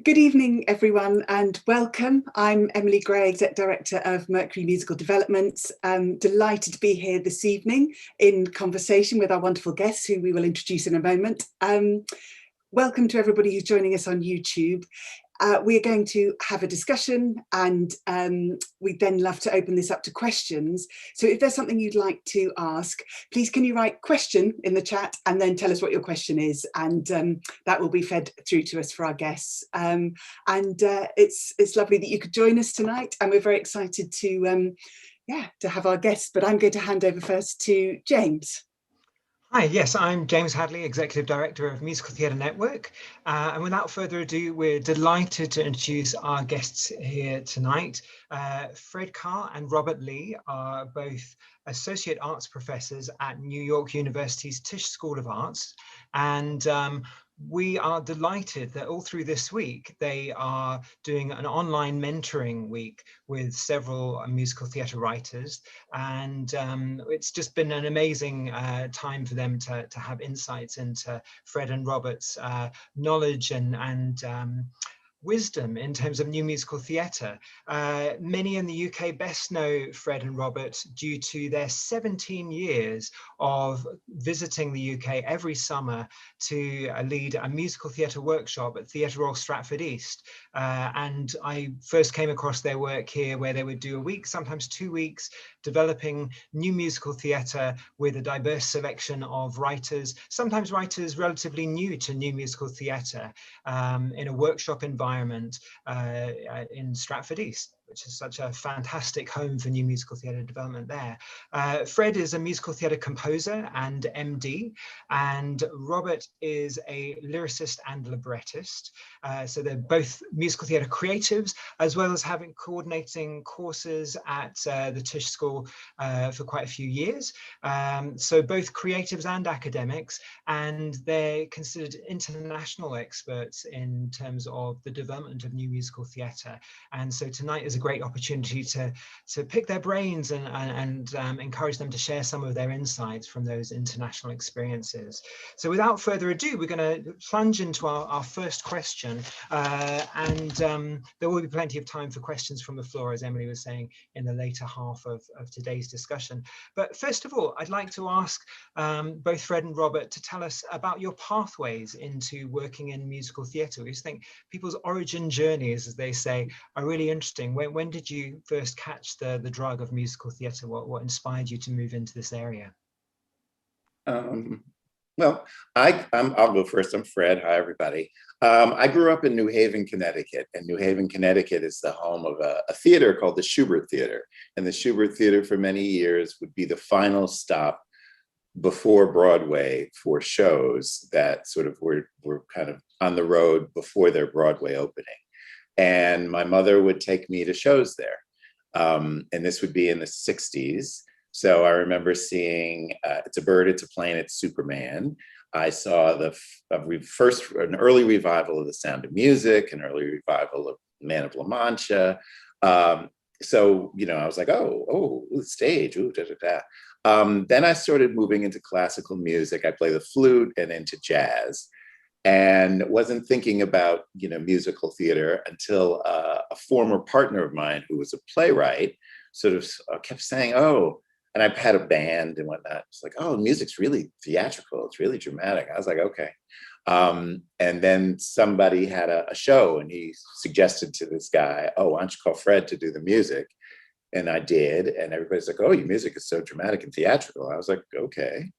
Good evening, everyone, and welcome. I'm Emily Gray, Exec Director of Mercury Musical Developments. I'm delighted to be here this evening in conversation with our wonderful guests, who we will introduce in a moment. Welcome to everybody who's joining us on YouTube. We're going to have a discussion, and we'd then love to open this up to questions. So if there's something you'd like to ask, please can you write question in the chat and then tell us what your question is, and that will be fed through to us for our guests. It's lovely that you could join us tonight, and we're very excited to have our guests. But I'm going to hand over first to James. Hi, yes, I'm James Hadley, Executive Director of Musical Theatre Network. And without further ado, we're delighted to introduce our guests here tonight. Fred Carr and Robert Lee are both Associate Arts Professors at New York University's Tisch School of Arts. And we are delighted that all through this week, they are doing an online mentoring week with several musical theatre writers. And it's just been an amazing time for them to have insights into Fred and Robert's knowledge and wisdom in terms of new musical theatre. Many in the UK best know Fred and Robert due to their 17 years of visiting the UK every summer to lead a musical theatre workshop at Theatre Royal Stratford East. And I first came across their work here, where they would do a week, sometimes 2 weeks, developing new musical theatre with a diverse selection of writers, sometimes writers relatively new to new musical theatre, in a workshop environment in Stratford East, which is such a fantastic home for new musical theatre development there. Fred is a musical theatre composer and MD, and Robert is a lyricist and librettist. So they're both musical theatre creatives, as well as having coordinating courses at the Tisch School for quite a few years. So both creatives and academics, and they're considered international experts in terms of the development of new musical theatre. And so tonight is a great opportunity to pick their brains and encourage them to share some of their insights from those international experiences. So without further ado, we're going to plunge into our first question, and there will be plenty of time for questions from the floor, as Emily was saying, in the later half of today's discussion. But first of all, I'd like to ask both Fred and Robert to tell us about your pathways into working in musical theatre. We just think people's origin journeys, as they say, are really interesting. When did you first catch the drug of musical theatre? What inspired you to move into this area? Well, I'll go first. I'm Fred. Hi, everybody. I grew up in New Haven, Connecticut, and New Haven, Connecticut is the home of a theater called the Shubert Theater. And the Shubert Theater for many years would be the final stop before Broadway for shows that sort of were kind of on the road before their Broadway opening. And my mother would take me to shows there. And this would be in the 60s. So I remember seeing It's a Bird, It's a Plane, It's Superman. I saw an early revival of The Sound of Music, an early revival of Man of La Mancha. So, I was like, oh, the stage, ooh, da, da, da. Then I started moving into classical music. I play the flute and into jazz, and wasn't thinking about, musical theater until a former partner of mine who was a playwright sort of kept saying, oh, and I had a band and whatnot. It's like, oh, music's really theatrical. It's really dramatic. I was like, okay. And then somebody had a show, and he suggested to this guy, oh, why don't you call Fred to do the music? And I did. And everybody's like, oh, your music is so dramatic and theatrical. I was like, okay.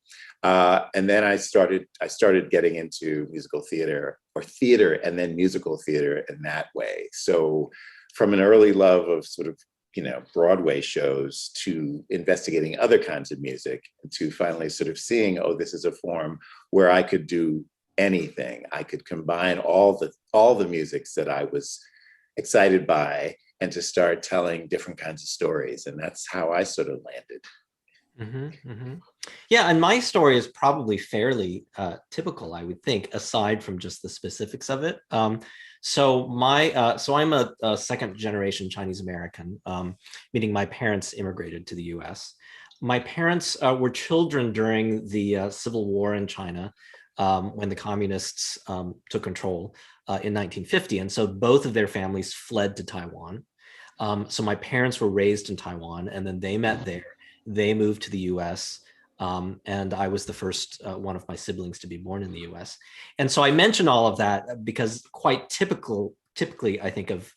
And then I started getting into musical theater, or theater and then musical theater in that way. So from an early love of sort of, Broadway shows to investigating other kinds of music, to finally sort of seeing, oh, this is a form where I could do anything. I could combine all the musics that I was excited by, and to start telling different kinds of stories. And that's how I sort of landed. Mm-hmm, mm-hmm. Yeah, and my story is probably fairly typical, I would think, aside from just the specifics of it. So I'm a second generation Chinese American, meaning my parents immigrated to the US. My parents were children during the Civil War in China. when the communists took control in 1950. And so both of their families fled to Taiwan. So my parents were raised in Taiwan, and then they met there. They moved to the US, and I was the first one of my siblings to be born in the US. And so I mention all of that because quite typically, I think of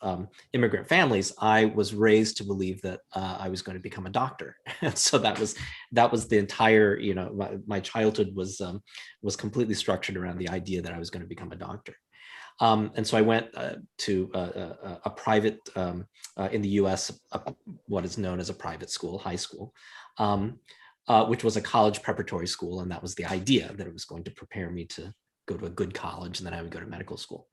immigrant families, I was raised to believe that I was going to become a doctor. And so that was the entire, my childhood was completely structured around the idea that I was going to become a doctor. And so I went to a private, in the US, what is known as a private school, high school, which was a college preparatory school. And that was the idea, that it was going to prepare me to go to a good college, and then I would go to medical school.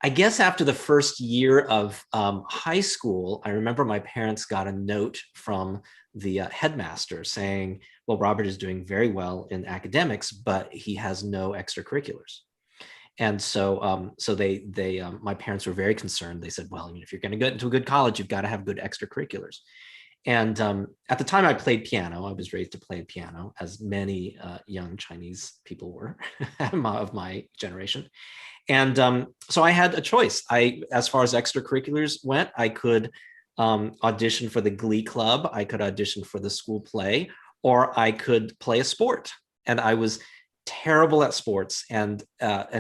I guess after the first year of high school, I remember my parents got a note from the headmaster saying, well, Robert is doing very well in academics, but he has no extracurriculars. And so, my parents were very concerned. They said, well, if you're going to get into a good college, you've got to have good extracurriculars. And at the time I played piano. I was raised to play piano, as many young Chinese people were of my generation. And so I had a choice. As far as extracurriculars went, I could audition for the Glee Club, I could audition for the school play, or I could play a sport. And I was terrible at sports and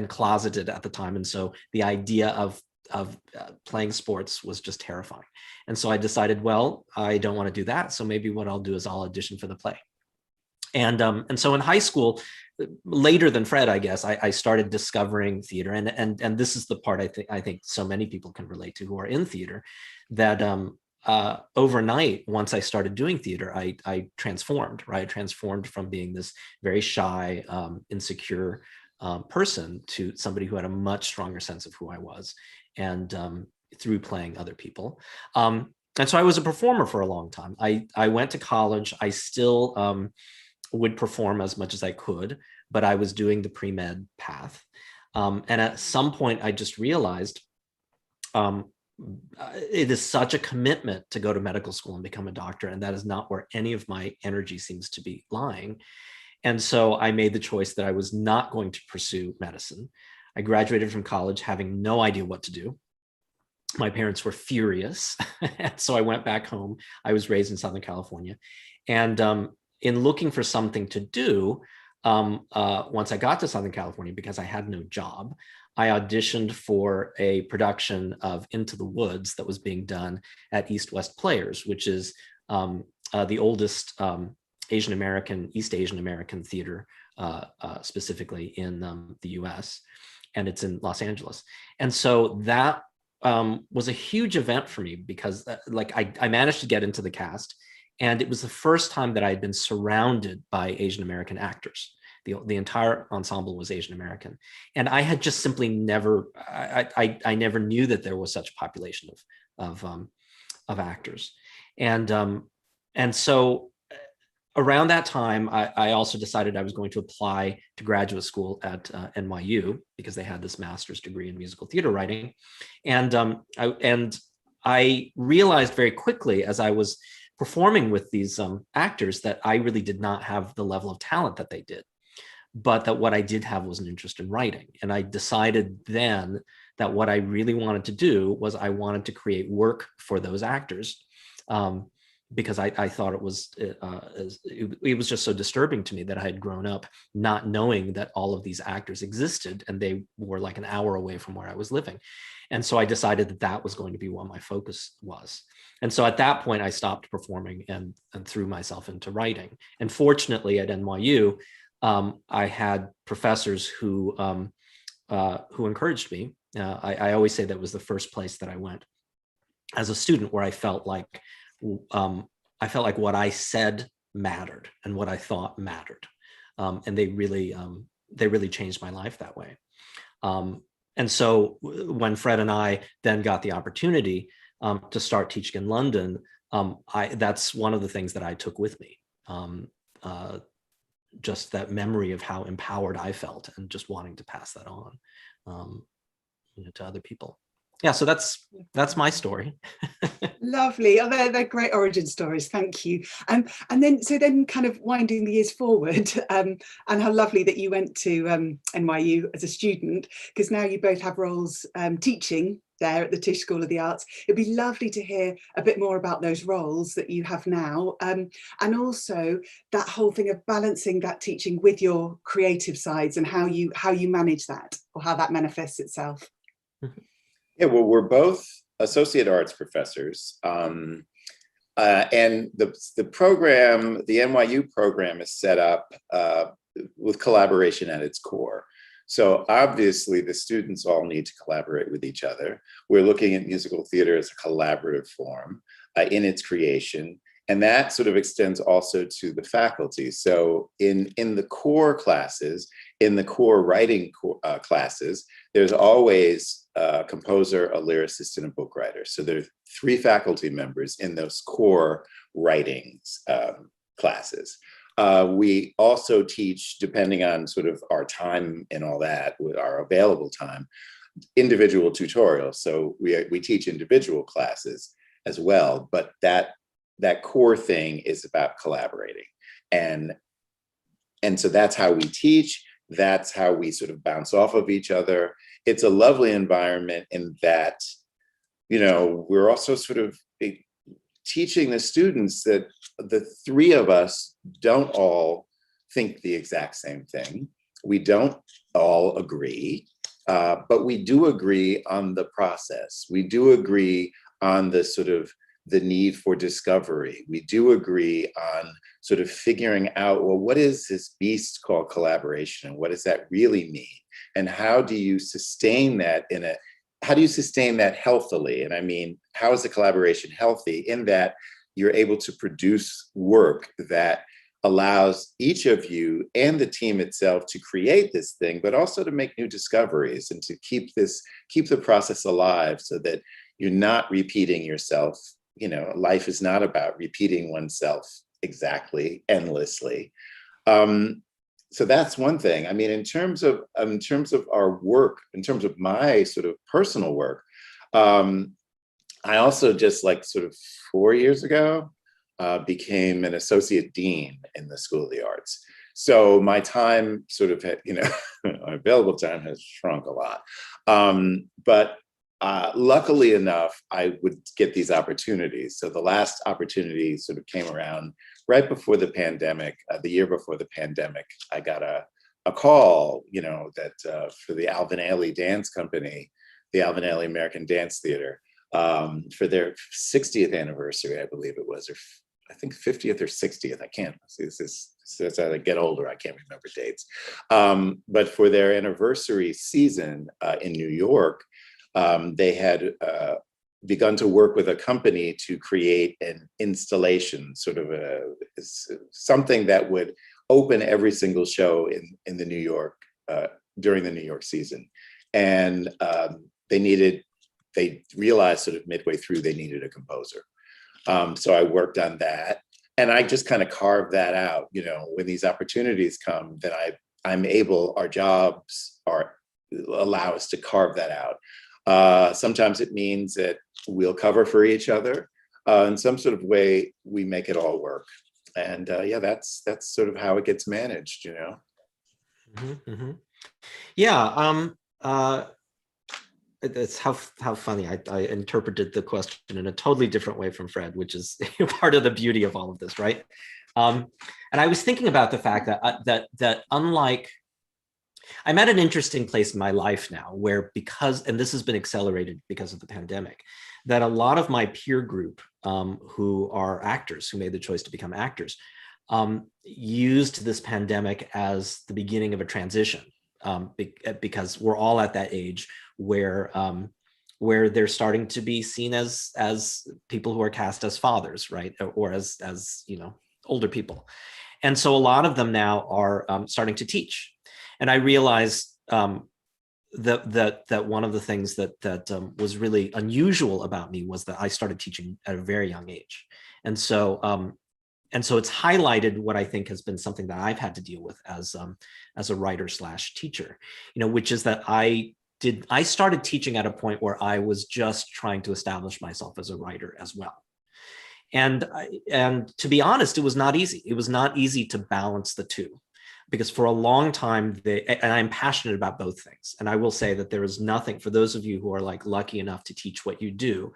closeted at the time. And so the idea of playing sports was just terrifying. And so I decided, well, I don't want to do that. So maybe what I'll do is I'll audition for the play. And so in high school, later than Fred, I guess, I started discovering theater. And this is the part I think so many people can relate to who are in theater, that overnight, once I started doing theater, I transformed, right? I transformed from being this very shy, insecure person to somebody who had a much stronger sense of who I was, and through playing other people. And so I was a performer for a long time. I went to college. I still would perform as much as I could, but I was doing the pre-med path. And at some point I just realized it is such a commitment to go to medical school and become a doctor, and that is not where any of my energy seems to be lying. And so I made the choice that I was not going to pursue medicine. I graduated from college having no idea what to do. My parents were furious. And so I went back home. I was raised in Southern California. And in looking for something to do, once I got to Southern California, because I had no job, I auditioned for a production of Into the Woods that was being done at East West Players, which is the oldest East Asian American theater, specifically in the US, and it's in Los Angeles. And so that was a huge event for me, because I managed to get into the cast, and it was the first time that I had been surrounded by Asian American actors. The entire ensemble was Asian American, and I had just simply never, I never knew that there was such a population of actors, and so around that time, I also decided I was going to apply to graduate school at NYU, because they had this master's degree in musical theater writing, and I realized very quickly as I was performing with these actors that I really did not have the level of talent that they did, but that what I did have was an interest in writing. And I decided then that what I really wanted to do was I wanted to create work for those actors, because I thought it was just so disturbing to me that I had grown up not knowing that all of these actors existed, and they were like an hour away from where I was living. And so I decided that that was going to be what my focus was. And so at that point, I stopped performing and threw myself into writing. And fortunately at NYU, I had professors who encouraged me. I always say that was the first place that I went as a student where I felt like what I said mattered and what I thought mattered, and they really changed my life that way. And so when Fred and I then got the opportunity to start teaching in London, that's one of the things that I took with me. Just that memory of how empowered I felt, and just wanting to pass that on to other people. yeah, so that's my story. Lovely. Oh, they're great origin stories. Thank you. And then kind of winding the years forward, and how lovely that you went to NYU as a student, because now you both have roles teaching there at the Tisch School of the Arts. It'd be lovely to hear a bit more about those roles that you have now, and also that whole thing of balancing that teaching with your creative sides, and how you manage that, or how that manifests itself. Yeah, well, we're both associate arts professors, and the program, the NYU program, is set up with collaboration at its core. So obviously the students all need to collaborate with each other. We're looking at musical theater as a collaborative form in its creation, and that sort of extends also to the faculty. So in the core classes, in the core writing classes, there's always a composer, a lyricist, and a book writer. So there are 3 faculty members in those core writings classes. We also teach, depending on sort of our time and all that, with our available time, individual tutorials. So we teach individual classes as well, but that core thing is about collaborating. And so that's how we teach. That's how we sort of bounce off of each other. It's a lovely environment in that, you know, we're also sort of teaching the students that the 3 of us don't all think the exact same thing. We don't all agree, but we do agree on the process. We do agree on the sort of the need for discovery. We do agree on sort of figuring out, well, what is this beast called collaboration, and what does that really mean? And how do you sustain that healthily? And I mean, how is the collaboration healthy in that you're able to produce work that allows each of you and the team itself to create this thing, but also to make new discoveries and to keep the process alive, so that you're not repeating yourself. You know, life is not about repeating oneself exactly endlessly. So that's one thing. I mean, in terms of our work, in terms of my sort of personal work, I also just, like, sort of 4 years ago, became an associate dean in the School of the Arts. So my time sort of, my available time has shrunk a lot. But luckily enough, I would get these opportunities. So the last opportunity sort of came around right before the pandemic. The year before the pandemic, I got a call, that for the Alvin Ailey Dance Company, the Alvin Ailey American Dance Theater, for their 60th anniversary, I believe it was, or I think 50th or 60th. I can't see this. As I get older, I can't remember dates. But for their anniversary season in New York, they had begun to work with a company to create an installation, sort of something that would open every single show in the New York during the New York season. And they realized sort of midway through they needed a composer. So I worked on that, and I just kind of carved that out. When these opportunities come, then our jobs allow us to carve that out. Sometimes it means that we'll cover for each other. In some sort of way, we make it all work. And that's sort of how it gets managed, Mm-hmm, mm-hmm. Yeah. It's how funny. I interpreted the question in a totally different way from Fred, which is part of the beauty of all of this, right? And I was thinking about the fact that unlike, I'm at an interesting place in my life now where, and this has been accelerated because of the pandemic, that a lot of my peer group who are actors, who made the choice to become actors, used this pandemic as the beginning of a transition, because we're all at that age where they're starting to be seen as people who are cast as fathers, right, or as older people, and so a lot of them now are starting to teach. And I realized that one of the things that was really unusual about me was that I started teaching at a very young age, and so it's highlighted what I think has been something that I've had to deal with as a writer / teacher, which is that I I started teaching at a point where I was just trying to establish myself as a writer as well. And to be honest, it was not easy. It was not easy to balance the two, because for a long time, and I'm passionate about both things. And I will say that there is nothing, for those of you who are like lucky enough to teach what you do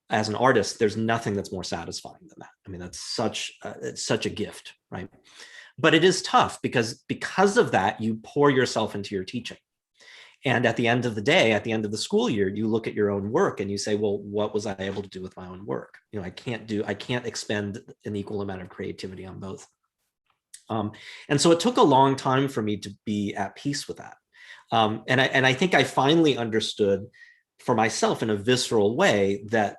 as an artist, there's nothing that's more satisfying than that. I mean, that's it's such a gift, right? But it is tough because of that, you pour yourself into your teaching. And at the end of the day, at the end of the school year, you look at your own work and you say, well, what was I able to do with my own work? You know, I can't expend an equal amount of creativity on both. And so it took a long time for me to be at peace with that. And I think I finally understood for myself in a visceral way that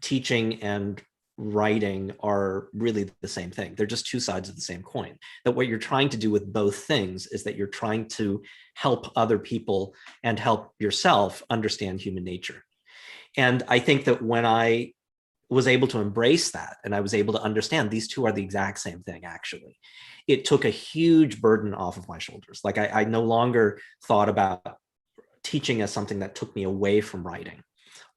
teaching and writing are really the same thing. They're just two sides of the same coin. That what you're trying to do with both things is that you're trying to help other people and help yourself understand human nature. And I think that when I was able to embrace that and I was able to understand these two are the exact same thing, actually, it took a huge burden off of my shoulders. Like I no longer thought about teaching as something that took me away from writing,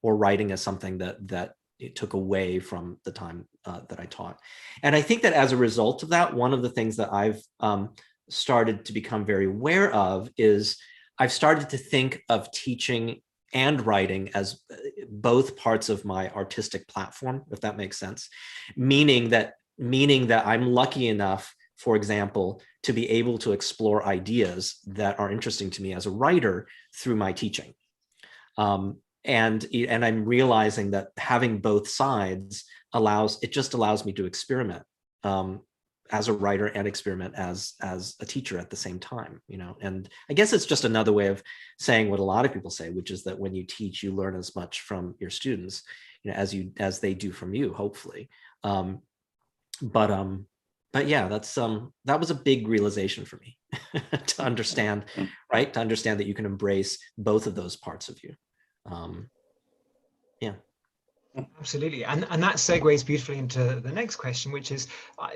or writing as something that it took away from the time that I taught. And I think that as a result of that, one of the things that I've started to become very aware of is I've started to think of teaching and writing as both parts of my artistic platform, if that makes sense. Meaning that I'm lucky enough, for example, to be able to explore ideas that are interesting to me as a writer through my teaching. And I'm realizing that having both sides allows me to experiment as a writer and experiment as a teacher at the same time, you know. And I guess it's just another way of saying what a lot of people say, which is that when you teach, you learn as much from your students, you know, as they do from you, hopefully. But yeah, that was a big realization for me to understand, right? To understand that you can embrace both of those parts of you. Yeah. Absolutely, and that segues beautifully into the next question, which is,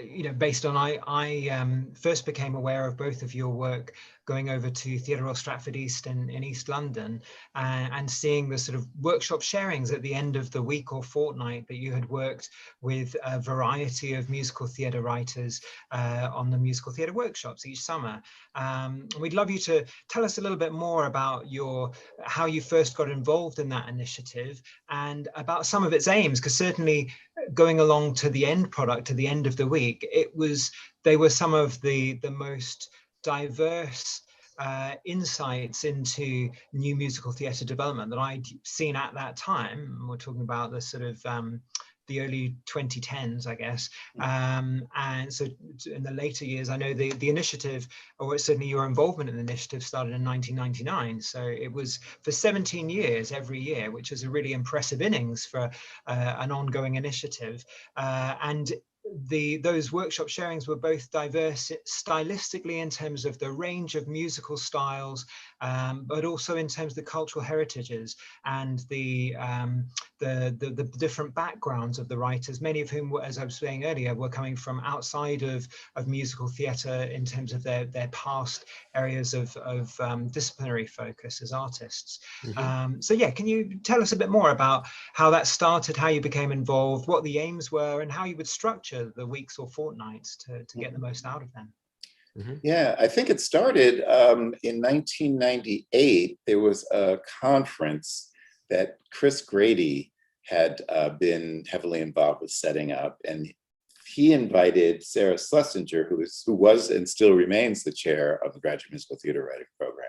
you know, based on I first became aware of both of your work going over to Theatre Royal Stratford East in East London, and seeing the sort of workshop sharings at the end of the week or fortnight that you had worked with a variety of musical theatre writers on the musical theatre workshops each summer. We'd love you to tell us a little bit more about how you first got involved in that initiative and about some of its aims, because certainly going along to the end product, to the end of the week, they were some of the most diverse insights into new musical theatre development that I'd seen at that time. We're talking about the sort of the early 2010s, I guess. And so in the later years, I know the initiative, or certainly your involvement in the initiative, started in 1999. So it was for 17 years every year, which is a really impressive innings for an ongoing initiative. And those workshop sharings were both diverse stylistically in terms of the range of musical styles, but also in terms of the cultural heritages and the different backgrounds of the writers, many of whom, as I was saying earlier, were coming from outside of musical theatre in terms of their past areas of disciplinary focus as artists. Mm-hmm. So yeah, can you tell us a bit more about how that started, how you became involved, what the aims were, and how you would structure the weeks or fortnights to get the most out of them? Mm-hmm. Yeah, I think it started in 1998. There was a conference that Chris Grady had been heavily involved with setting up, and he invited Sarah Schlesinger, who was and still remains the chair of the Graduate Musical Theater Writing Program.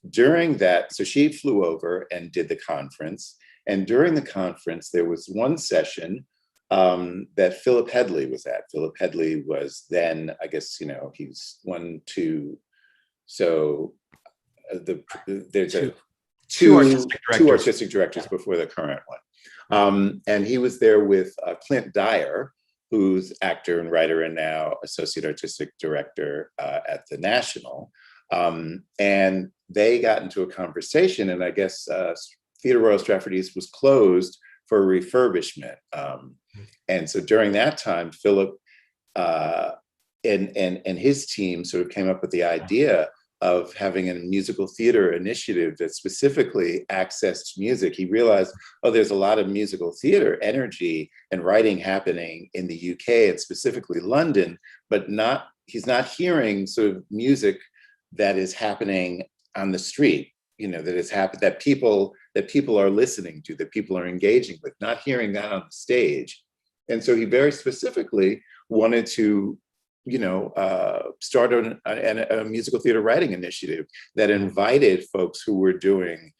During that, so she flew over and did the conference, and during the conference, there was one session that Philip Headley was at. Philip Headley was then, I guess, you know, he's there's two artistic directors before the current one. And he was there with Clint Dyer, who's actor and writer and now associate artistic director at the National. And they got into a conversation, and I guess Theatre Royal Stratford East was closed for refurbishment. And so during that time, Philip and his team sort of came up with the idea of having a musical theater initiative that specifically accessed music, he realized, oh, there's a lot of musical theater energy and writing happening in the UK and specifically London, but he's not hearing sort of music that is happening on the street, that people are listening to, that people are engaging with, not hearing that on the stage. And so he very specifically wanted to start a musical theater writing initiative that invited folks who were doing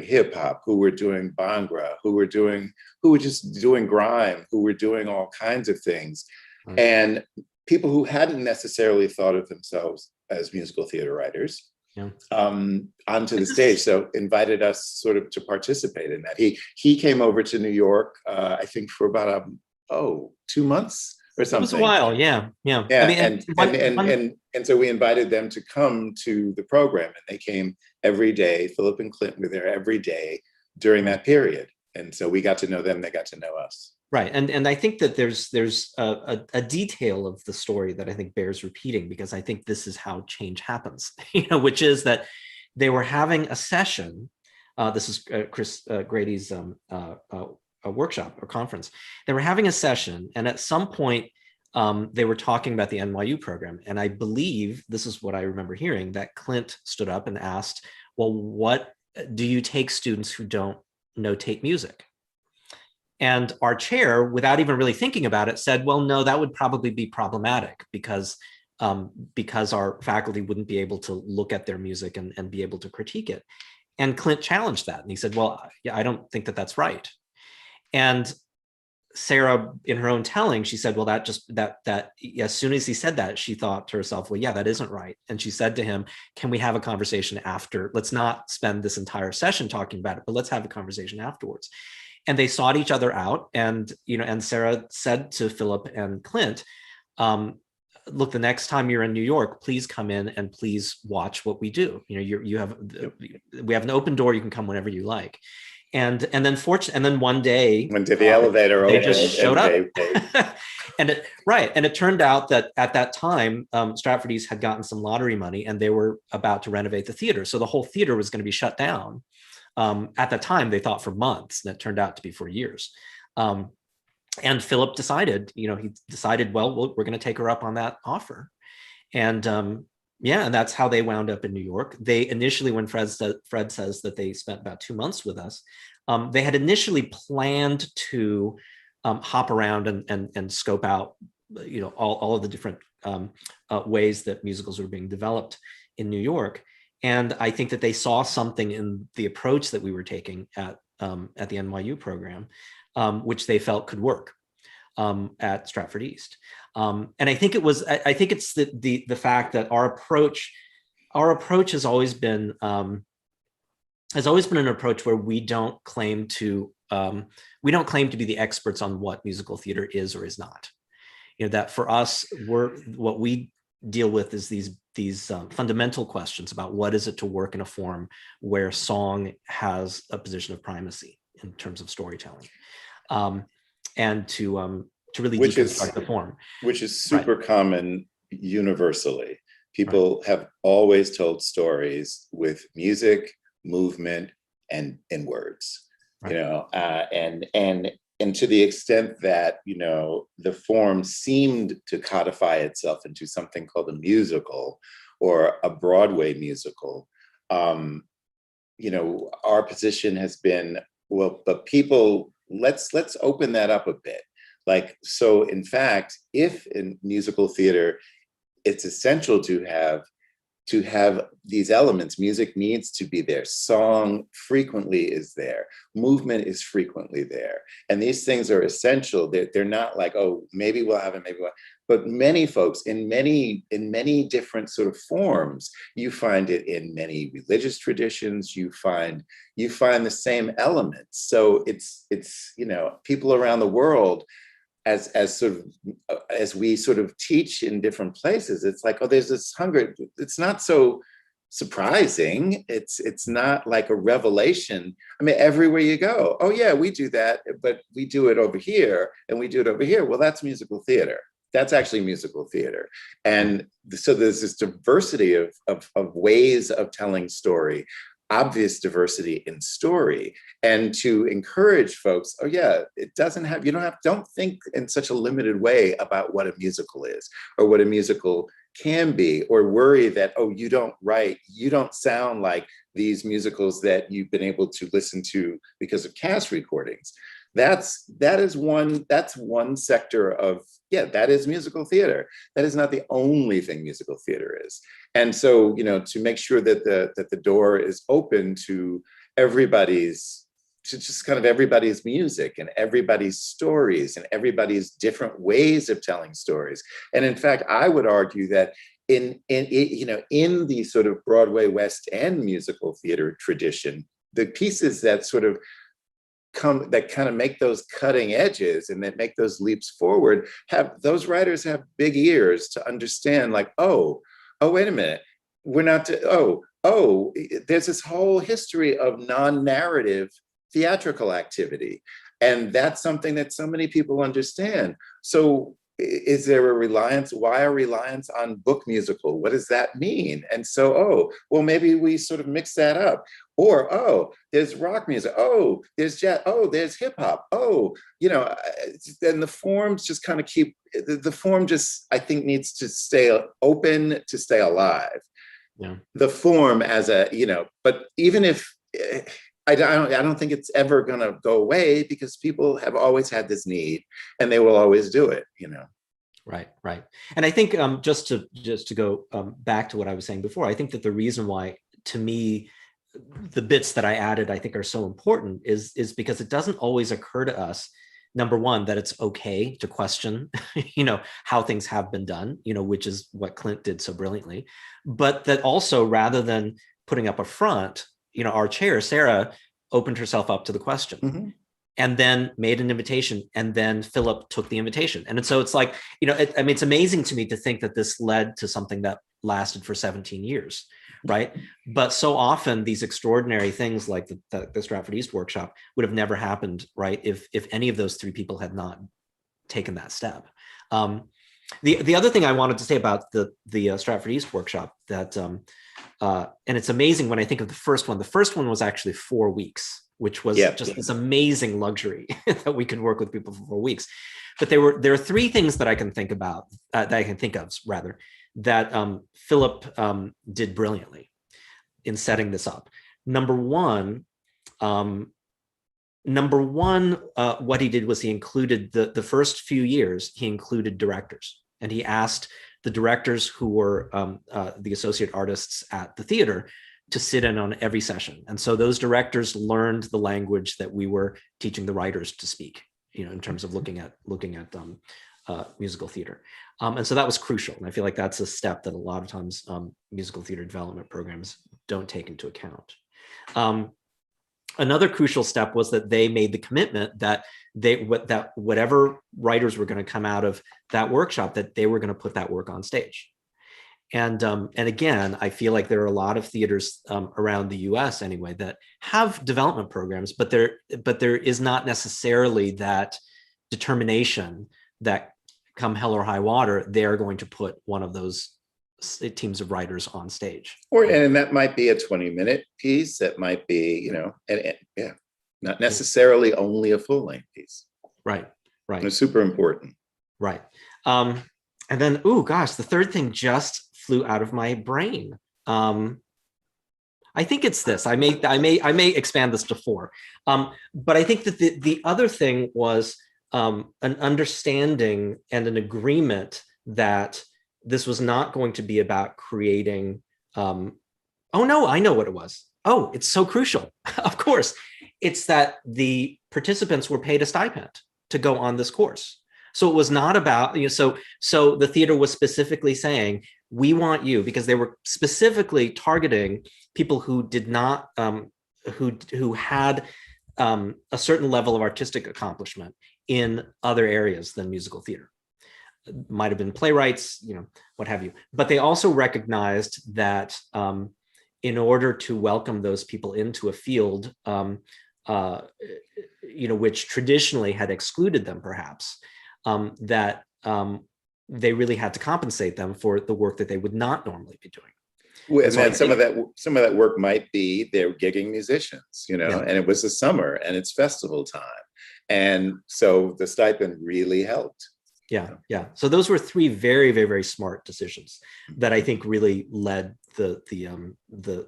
hip hop, who were doing bhangra, who were just doing grime, who were doing all kinds of things, and people who hadn't necessarily thought of themselves as musical theater writers onto the stage. So invited us sort of to participate in that. He came over to New York, I think for about 2 months. Or something. It was a while, yeah. I mean, and so we invited them to come to the program, and they came every day. Philip and Clint were there every day during that period, and so we got to know them. They got to know us. Right, and I think that there's a detail of the story that I think bears repeating, because I think this is how change happens. Which is that they were having a session. This is Chris Grady's a workshop or conference. They were having a session, and at some point they were talking about the NYU program. And I believe, this is what I remember hearing, that Clint stood up and asked, well, what do you take students who don't notate music? And our chair, without even really thinking about it, said, well, no, that would probably be problematic because our faculty wouldn't be able to look at their music and be able to critique it. And Clint challenged that. And he said, well, yeah, I don't think that that's right. And Sarah, in her own telling, she said, well, that as soon as he said that, she thought to herself, well, yeah, that isn't right. And she said to him, can we have a conversation after? Let's not spend this entire session talking about it, but let's have a conversation afterwards. And they sought each other out. And, and Sarah said to Philip and Clint, look, the next time you're in New York, please come in and please watch what we do. We have an open door. You can come whenever you like. And then one day, when the elevator they opened, just showed up. And it turned out that at that time, Stratford East had gotten some lottery money, and they were about to renovate the theater. So the whole theater was going to be shut down. At that time, they thought for months, and it turned out to be for years. And Philip decided, well, we're going to take her up on that offer. And and that's how they wound up in New York. They initially, when Fred says that they spent about 2 months with us, they had initially planned to hop around and scope out, all of the different ways that musicals were being developed in New York. And I think that they saw something in the approach that we were taking at the NYU program, which they felt could work at Stratford East. And I think it's the fact that our approach has always been an approach where we don't claim to be the experts on what musical theater is or is not. That for us, what we deal with is these fundamental questions about what is it to work in a form where song has a position of primacy in terms of storytelling, and to really deconstruct the form, which is super common universally. People have always told stories with music, movement, and words. And to the extent that the form seemed to codify itself into something called a musical or a Broadway musical, our position has been, well, but people, let's open that up a bit. So in fact, if in musical theater, it's essential to have these elements. Music needs to be there. Song frequently is there. Movement is frequently there. And these things are essential. They're not like, oh, maybe we'll have it, maybe we'll. But many folks in many different sort of forms, you find it in many religious traditions, you find the same elements. So it's people around the world, as we sort of teach in different places, it's like, oh, there's this hunger. It's not so surprising. It's not like a revelation. I mean, everywhere you go, oh yeah, we do that, but we do it over here and we do it over here. Well, that's musical theater. That's actually musical theater. And so there's this diversity of ways of telling story, obvious diversity in story, and to encourage folks, oh yeah, it doesn't have, don't think in such a limited way about what a musical is or what a musical can be, or worry that, oh, you don't sound like these musicals that you've been able to listen to because of cast recordings. That's one sector of, that is musical theater. That is not the only thing musical theater is. And so, to make sure that the door is open to everybody's music and everybody's stories and everybody's different ways of telling stories. And in fact, I would argue that in the sort of Broadway West End musical theater tradition, the pieces that sort of kind of make those cutting edges and that make those leaps forward, those writers have big ears to understand, like, oh, wait a minute, we're not there's this whole history of non-narrative theatrical activity, and that's something that so many people understand. So is there a reliance? Why a reliance on book musical? What does that mean? And so, well, maybe we sort of mix that up. Or, there's rock music. Oh, there's jazz. Oh, there's hip hop. Oh, then the forms just kind of the form just, I think, needs to stay open, to stay alive. Yeah. The form as but even if, I don't think it's ever going to go away, because people have always had this need and they will always do it, Right. And I think just to go back to what I was saying before, I think that the reason why, to me, the bits that I added, I think, are so important is because it doesn't always occur to us, number one, that it's okay to question, how things have been done, which is what Clint did so brilliantly, but that also, rather than putting up a front, our chair, Sarah, opened herself up to the question. Mm-hmm. And then made an invitation, and then Philip took the invitation. And so it's like, it's amazing to me to think that this led to something that lasted for 17 years, right? But so often these extraordinary things like the Stratford East workshop would have never happened, right, if any of those three people had not taken that step. The other thing I wanted to say about the Stratford East workshop, that and it's amazing when I think of the first one was actually 4 weeks, which was just this amazing luxury that we could work with people for 4 weeks. But there are three things that I can think about, that Philip did brilliantly in setting this up. Number one, what he did was he included the first few years, he included directors, and he asked the directors who were the associate artists at the theater to sit in on every session. And so those directors learned the language that we were teaching the writers to speak, in terms of looking at musical theater. And so that was crucial. And I feel like that's a step that a lot of times musical theater development programs don't take into account. Another crucial step was that they made the commitment that whatever writers were going to come out of that workshop, that they were going to put that work on stage. And again, I feel like there are a lot of theaters around the U.S. anyway that have development programs, but there is not necessarily that determination that, come hell or high water, they're going to put one of those teams of writers on stage. And that might be a 20-minute piece. That might be, not necessarily only a full-length piece. Right. It's super important. Right. And then, the third thing just flew out of my brain. I think it's this. I may expand this to 4. But I think that the other thing was an understanding and an agreement that this was not going to be about creating. I know what it was. Oh, it's so crucial. Of course, it's that the participants were paid a stipend to go on this course. So it was not about, so the theater was specifically saying, we want you, because they were specifically targeting people who did not, who had a certain level of artistic accomplishment in other areas than musical theater. Might have been playwrights, what have you. But they also recognized that in order to welcome those people into a field, which traditionally had excluded them, perhaps, that they really had to compensate them for the work that they would not normally be doing. Well, and so then some of that work might be they're gigging musicians, you know, Yeah. and it was the summer and it's festival time. And so the stipend really helped. Yeah, yeah. So those were three very, very, very smart decisions that I think really led the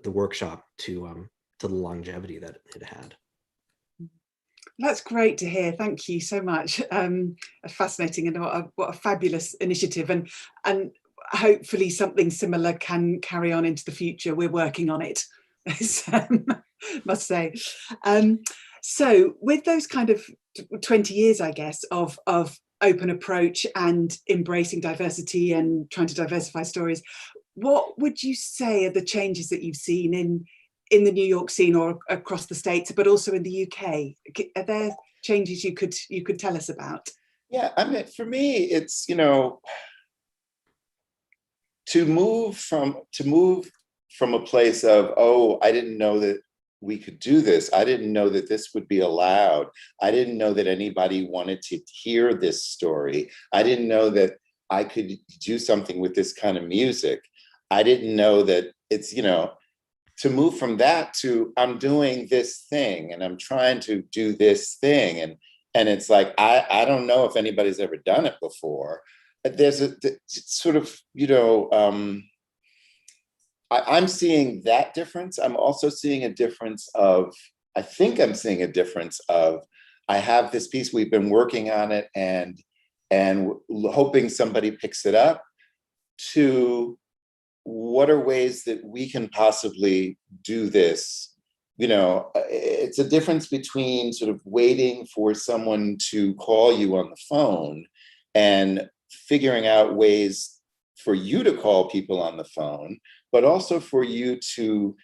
workshop to the longevity that it had. That's great to hear. Thank you so much. Fascinating, and what a fabulous initiative, and hopefully something similar can carry on into the future. We're working on it, must say. So with those kind of 20 years, I guess, of open approach and embracing diversity and trying to diversify stories, what would you say are the changes that you've seen in the New York scene or across the States, but also in the UK? Are there changes you could tell us about? Yeah, I mean, for me, it's, you know, to move from a place of, oh, I didn't know that we could do this. I didn't know that this would be allowed. I didn't know that anybody wanted to hear this story. I didn't know that I could do something with this kind of music. I didn't know that it's, you know, to move from that to I'm doing this thing and I'm trying to do this thing. And it's like, I don't know if anybody's ever done it before. There's a sort of, you know, I'm seeing that difference. I'm also seeing a difference of, I think I'm seeing a difference of, I have this piece, we've been working on it and hoping somebody picks it up, to what are ways that we can possibly do this? You know, it's a difference between sort of waiting for someone to call you on the phone and figuring out ways for you to call people on the phone, but also for you to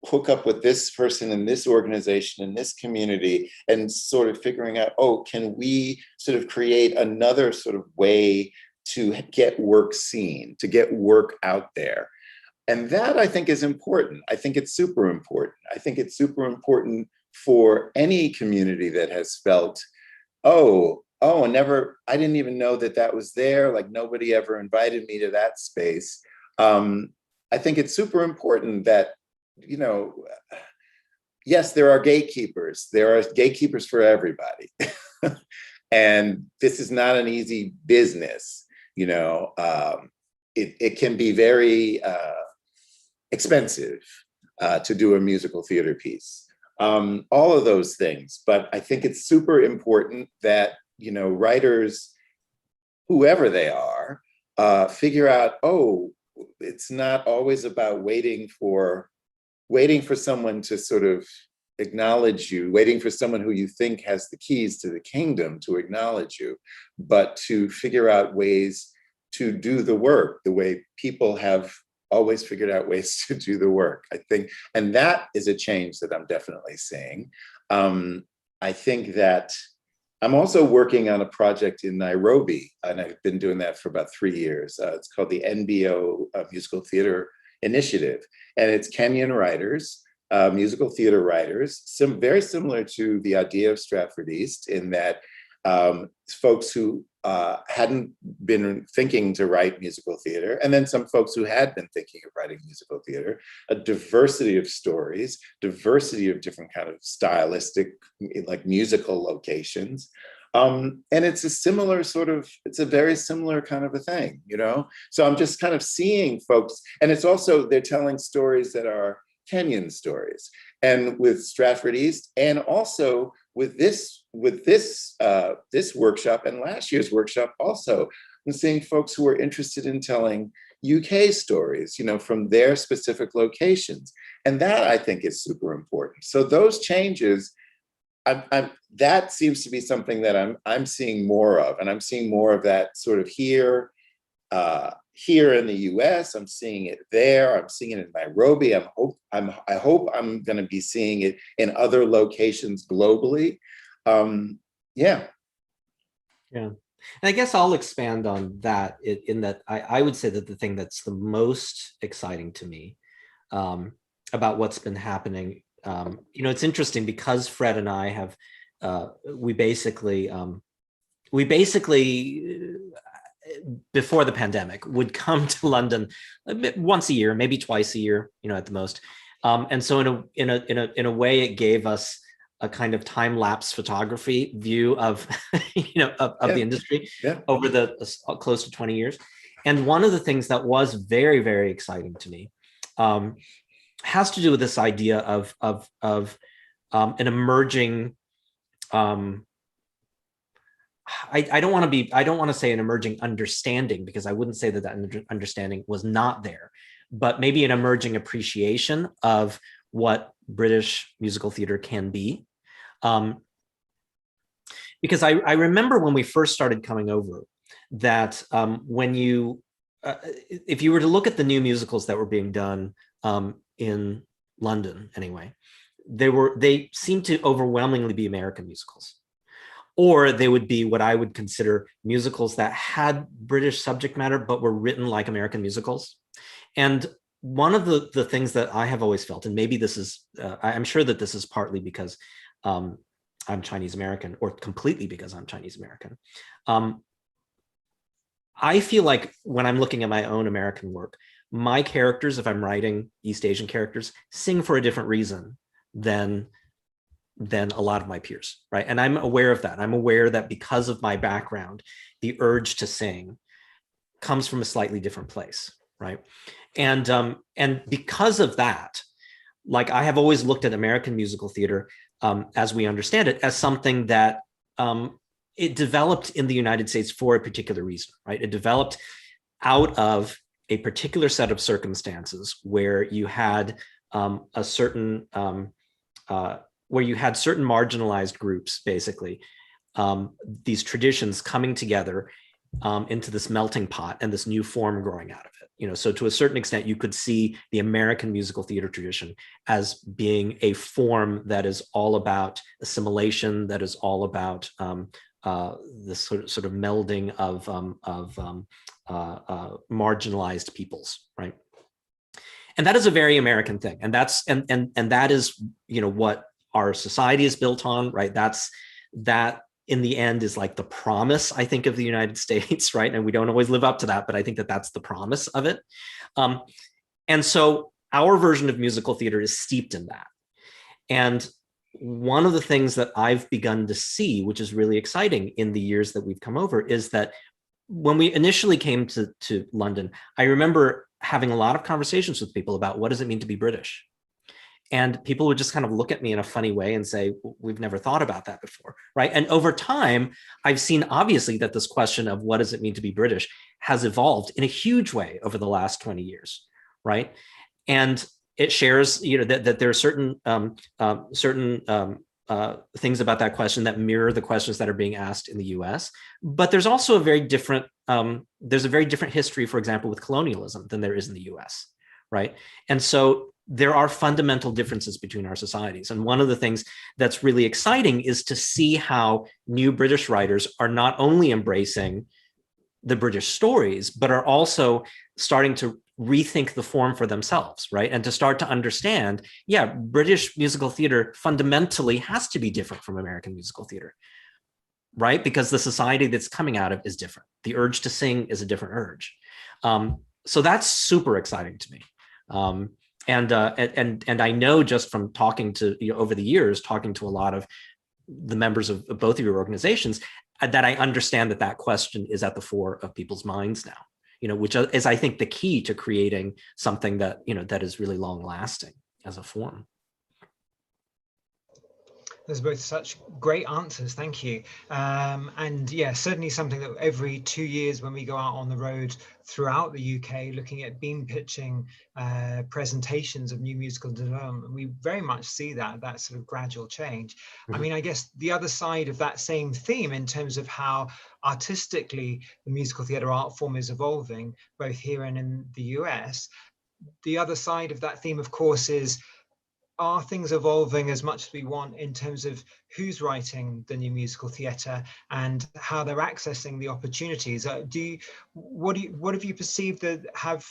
hook up with this person in this organization, in this community, and sort of figuring out, oh, can we sort of create another sort of way to get work seen, to get work out there. And that, I think, is important. I think it's super important. I think it's super important for any community that has felt, I didn't even know that was there. Like, nobody ever invited me to that space. I think it's super important that, you know, yes, there are gatekeepers. There are gatekeepers for everybody. And this is not an easy business. You know, it can be very expensive to do a musical theater piece. All of those things. But I think it's super important that, you know, writers, whoever they are, figure out, oh, it's not always about waiting for someone to sort of acknowledge you, waiting for someone who you think has the keys to the kingdom to acknowledge you, but to figure out ways to do the work the way people have always figured out ways to do the work, I think. And that is a change that I'm definitely seeing. I think that I'm also working on a project in Nairobi, and I've been doing that for about 3 years. It's called the NBO Musical Theater Initiative. And it's Kenyan writers, musical theater writers, very similar to the idea of Stratford East, in that folks who hadn't been thinking to write musical theater, and then some folks who had been thinking of writing musical theater, a diversity of stories, diversity of different kind of stylistic, like musical locations. And it's a very similar kind of a thing, you know? So I'm just kind of seeing folks, and it's also, they're telling stories that are Kenyan stories. And with Stratford East, and also with this workshop and last year's workshop also, I'm seeing folks who are interested in telling UK stories, you know, from their specific locations. And that, I think, is super important. So those changes, that seems to be something that I'm seeing more of, and I'm seeing more of that sort of here in the US. I'm seeing it there. I'm seeing it in Nairobi. I hope I'm going to be seeing it in other locations globally. Yeah. And I guess I'll expand on that in that I would say that the thing that's the most exciting to me about what's been happening, you know, it's interesting because Fred and I have, we basically before the pandemic, would come to London once a year, maybe twice a year, at the most. And so in a way, it gave us a kind of time lapse photography view of, of the industry over the close to 20 years. And one of the things that was very, very exciting to me has to do with this idea of an emerging, I don't want to say an emerging understanding, because I wouldn't say that understanding was not there, but maybe an emerging appreciation of what British musical theater can be. Because I remember when we first started coming over that when if you were to look at the new musicals that were being done in London anyway, they seemed to overwhelmingly be American musicals. Or they would be what I would consider musicals that had British subject matter, but were written like American musicals. And one of the things that I have always felt, and maybe this is, I'm sure that this is partly because I'm Chinese American, or completely because I'm Chinese American. I feel like when I'm looking at my own American work, my characters, if I'm writing East Asian characters, sing for a different reason than a lot of my peers, right? And I'm aware of that. I'm aware that because of my background, the urge to sing comes from a slightly different place, right? And because of that, like, I have always looked at American musical theater, as we understand it, as something that it developed in the United States for a particular reason, right? It developed out of a particular set of circumstances where you had certain marginalized groups, basically, these traditions coming together into this melting pot and this new form growing out of it. So to a certain extent, you could see the American musical theater tradition as being a form that is all about assimilation, that is all about this sort of melding of marginalized peoples, right? And that is a very American thing, and that is what our society is built on, right? That in the end is like the promise, I think, of the United States, right? And we don't always live up to that, but I think that that's the promise of it. And so our version of musical theater is steeped in that. And one of the things that I've begun to see, which is really exciting in the years that we've come over, is that when we initially came to London, I remember having a lot of conversations with people about what does it mean to be British? And people would just kind of look at me in a funny way and say, we've never thought about that before, right? And over time, I've seen obviously that this question of what does it mean to be British has evolved in a huge way over the last 20 years, right? And it shares, that there are certain things about that question that mirror the questions that are being asked in the US. But there's also a very different history, for example, with colonialism than there is in the US, right? And so there are fundamental differences between our societies. And one of the things that's really exciting is to see how new British writers are not only embracing the British stories, but are also starting to rethink the form for themselves, right? And to start to understand, British musical theater fundamentally has to be different from American musical theater, right? Because the society that's coming out of is different. The urge to sing is a different urge. So that's super exciting to me. And I know just from talking to, over the years, talking to a lot of the members of both of your organizations, that I understand that question is at the fore of people's minds now, which is, I think, the key to creating something that, that is really long lasting as a form. Those are both such great answers. Thank you. And yeah, certainly something that every 2 years when we go out on the road throughout the UK, looking at beam pitching presentations of new musical development, we very much see that sort of gradual change. Mm-hmm. I mean, I guess the other side of that same theme in terms of how artistically the musical theatre art form is evolving, both here and in the US, the other side of that theme, of course, is, are things evolving as much as we want in terms of who's writing the new musical theatre and how they're accessing the opportunities? What have you perceived that have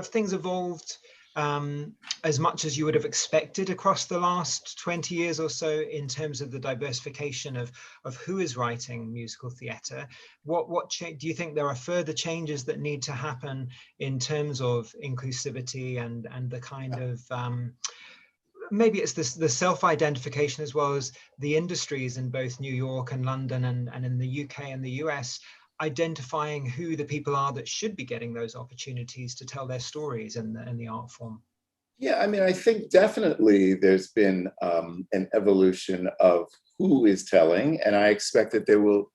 things evolved as much as you would have expected across the last 20 years or so in terms of the diversification of who is writing musical theatre? Do you think there are further changes that need to happen in terms of inclusivity and the kind of maybe it's the self-identification as well as the industries in both New York and London and in the UK and the US, identifying who the people are that should be getting those opportunities to tell their stories in the art form? Yeah, I mean, I think definitely there's been an evolution of who is telling, and I expect that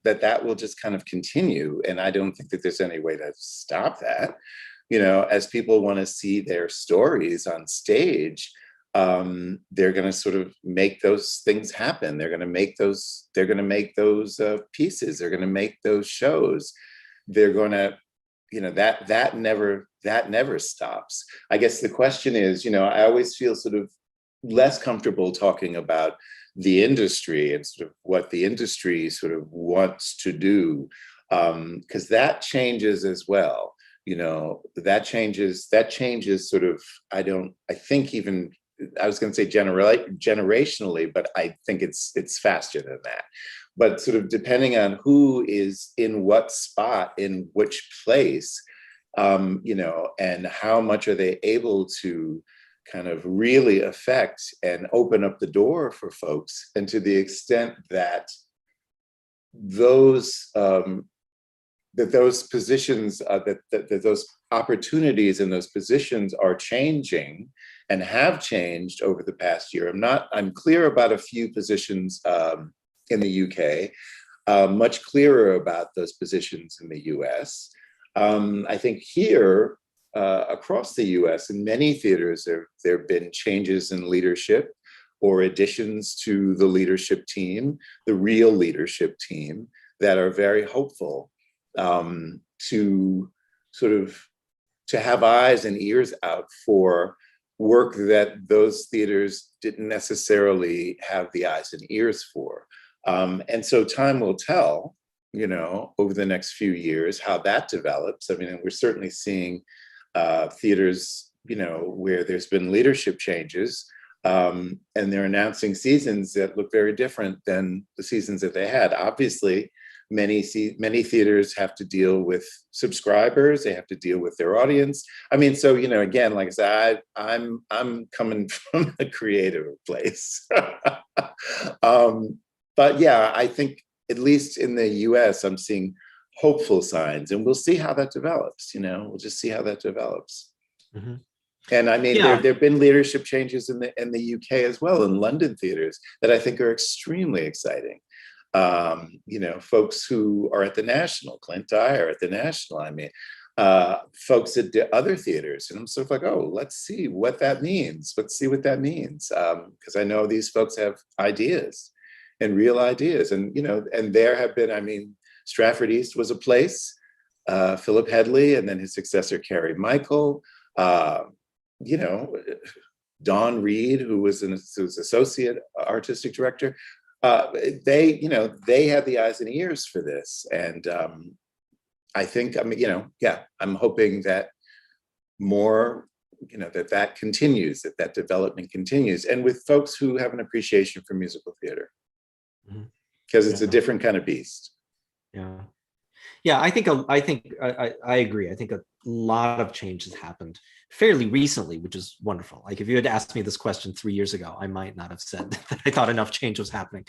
that will just kind of continue. And I don't think that there's any way to stop that. You know, as people want to see their stories on stage, they're going to sort of make those things happen. They're going to make those pieces. They're going to make those shows. They're going to, you know, that never stops. I guess the question is, you know, I always feel sort of less comfortable talking about the industry and sort of what the industry sort of wants to do, because that changes as well. You know, that changes sort of, I think even, I was going to say generationally, but I think it's faster than that. But sort of depending on who is in what spot, in which place, you know, and how much are they able to kind of really affect and open up the door for folks, and to the extent that those positions, that those opportunities and those positions are changing and have changed over the past year. I'm clear about a few positions in the UK, much clearer about those positions in the US. I think here, across the US, in many theaters, there have been changes in leadership or additions to the leadership team, the real leadership team, that are very hopeful to sort of to have eyes and ears out for work that those theaters didn't necessarily have the eyes and ears for. And so time will tell, you know, over the next few years, how that develops. I mean, we're certainly seeing theaters, you know, where there's been leadership changes, and they're announcing seasons that look very different than the seasons that they had. Obviously, many theaters have to deal with subscribers. They have to deal with their audience. I mean, so, you know, again, like I said, I'm coming from a creative place. But yeah, I think at least in the US, I'm seeing hopeful signs, and we'll see how that develops. You know, we'll just see how that develops. Mm-hmm. And I mean, there have been leadership changes in the UK as well, in London theaters, that I think are extremely exciting. You know, folks who are at the National, Clint Dyer at the National, I mean, folks at the other theaters. And I'm sort of like, oh, let's see what that means. Let's see what that means. Because I know these folks have ideas and real ideas. And, you know, and there have been, I mean, Stratford East was a place, Philip Headley, and then his successor, Carrie Michael, you know, Don Reed, who was associate artistic director. They, you know, they had the eyes and ears for this. And I think, I mean, you know, yeah, I'm hoping that more, you know, that continues, that development continues. And with folks who have an appreciation for musical theater, because it's a different kind of beast. Yeah. Yeah, I think I agree. I think a lot of change has happened fairly recently, which is wonderful. Like if you had asked me this question 3 years ago, I might not have said that I thought enough change was happening.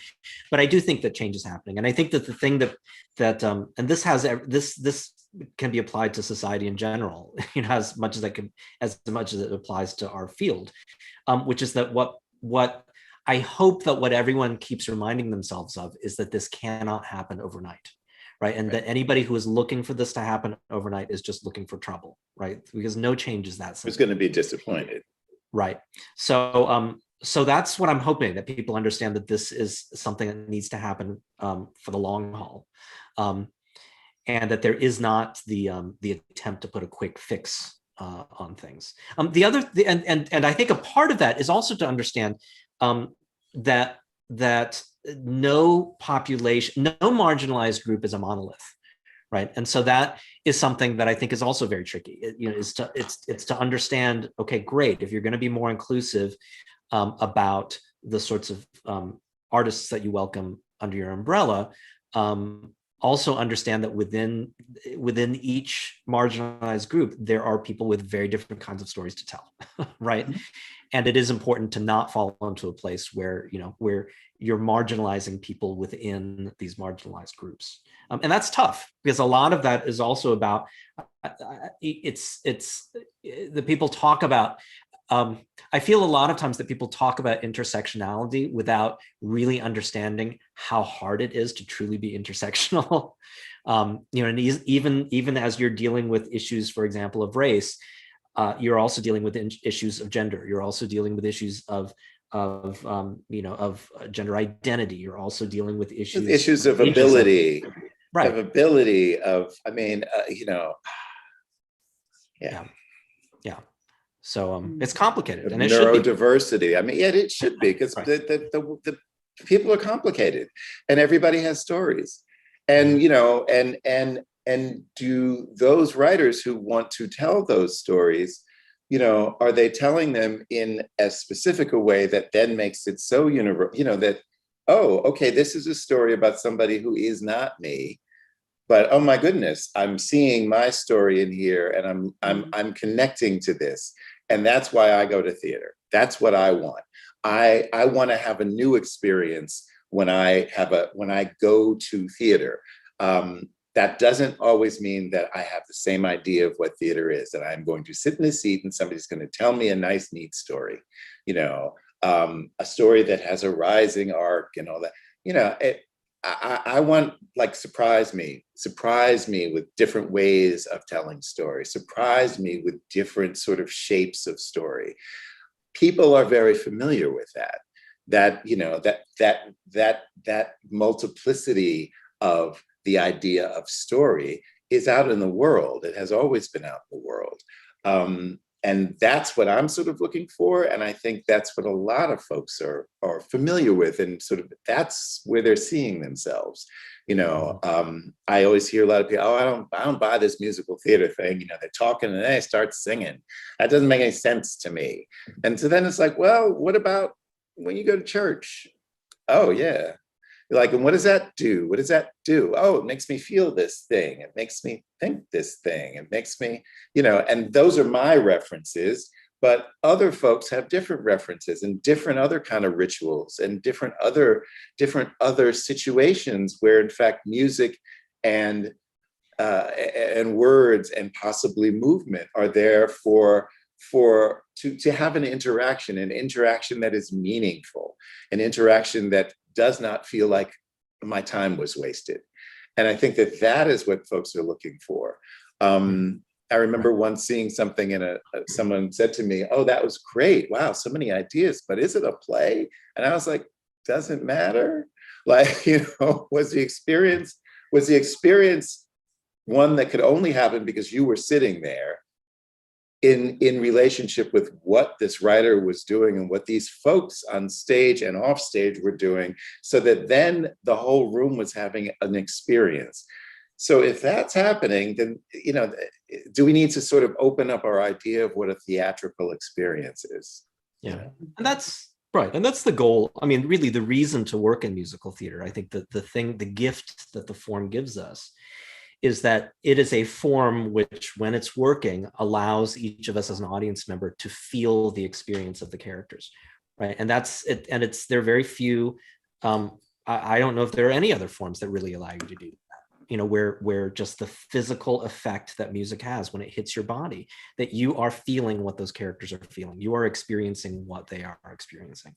But I do think that change is happening. And I think that the thing that and this can be applied to society in general, you know, as much as it applies to our field, which is that what I hope that what everyone keeps reminding themselves of is that this cannot happen overnight. Right. And that anybody who is looking for this to happen overnight is just looking for trouble. Right. Because no change is that simple. Who's going to be disappointed. Right. So so that's what I'm hoping, that people understand that this is something that needs to happen for the long haul. And that there is not the attempt to put a quick fix on things. And I think a part of that is also to understand that no population, no marginalized group is a monolith, right? And so that is something that I think is also very tricky. It's to understand, okay, great, if you're going to be more inclusive about the sorts of artists that you welcome under your umbrella, also understand that within each marginalized group, there are people with very different kinds of stories to tell, right? Mm-hmm. And it is important to not fall into a place where, where you're marginalizing people within these marginalized groups. And that's tough, because a lot of that is also about, it's the people talk about, I feel a lot of times that people talk about intersectionality without really understanding how hard it is to truly be intersectional. And even as you're dealing with issues, for example, of race, you're also dealing with issues of gender. You're also dealing with issues of gender identity. You're also dealing with issues of ability, right? Of ability, of yeah. So it's complicated, and it neurodiversity. I mean, yeah, it should be, because right. the people are complicated, and everybody has stories, and and do those writers who want to tell those stories, are they telling them in as specific a way that then makes it so universal? That, oh, okay, this is a story about somebody who is not me, but oh my goodness, I'm seeing my story in here, and I'm connecting to this. And that's why I go to theater. That's what I want. I want to have a new experience when I go to theater. That doesn't always mean that I have the same idea of what theater is, that I'm going to sit in a seat and somebody's going to tell me a nice, neat story, a story that has a rising arc and all that. I want, like, surprise me with different ways of telling stories, surprise me with different sort of shapes of story. People are very familiar with that multiplicity of the idea of story is out in the world. It has always been out in the world. And that's what I'm sort of looking for. And I think that's what a lot of folks are familiar with, and sort of that's where they're seeing themselves. I always hear a lot of people, oh, I don't buy this musical theater thing. They're talking and they start singing. That doesn't make any sense to me. And so then it's like, well, what about when you go to church? Oh, yeah. Like, and what does that do? What does that do? Oh, it makes me feel this thing. It makes me think this thing. It makes me, and those are my references, but other folks have different references and different other kind of rituals and different other situations where, in fact, music and words and possibly movement are there to have an interaction that is meaningful, an interaction that does not feel like my time was wasted. And I think that is what folks are looking for. I remember once seeing something someone said to me, oh, that was great. Wow, so many ideas, but is it a play? And I was like, doesn't matter. Like, was the experience one that could only happen because you were sitting there in relationship with what this writer was doing and what these folks on stage and off stage were doing, so that then the whole room was having an experience. So if that's happening, then, do we need to sort of open up our idea of what a theatrical experience is? Yeah, and that's right. And that's the goal. I mean, really the reason to work in musical theater, I think that the gift that the form gives us is that it is a form which, when it's working, allows each of us as an audience member to feel the experience of the characters, right? And that's it. And there are very few, I don't know if there are any other forms that really allow you to do that, where just the physical effect that music has when it hits your body, that you are feeling what those characters are feeling. You are experiencing what they are experiencing.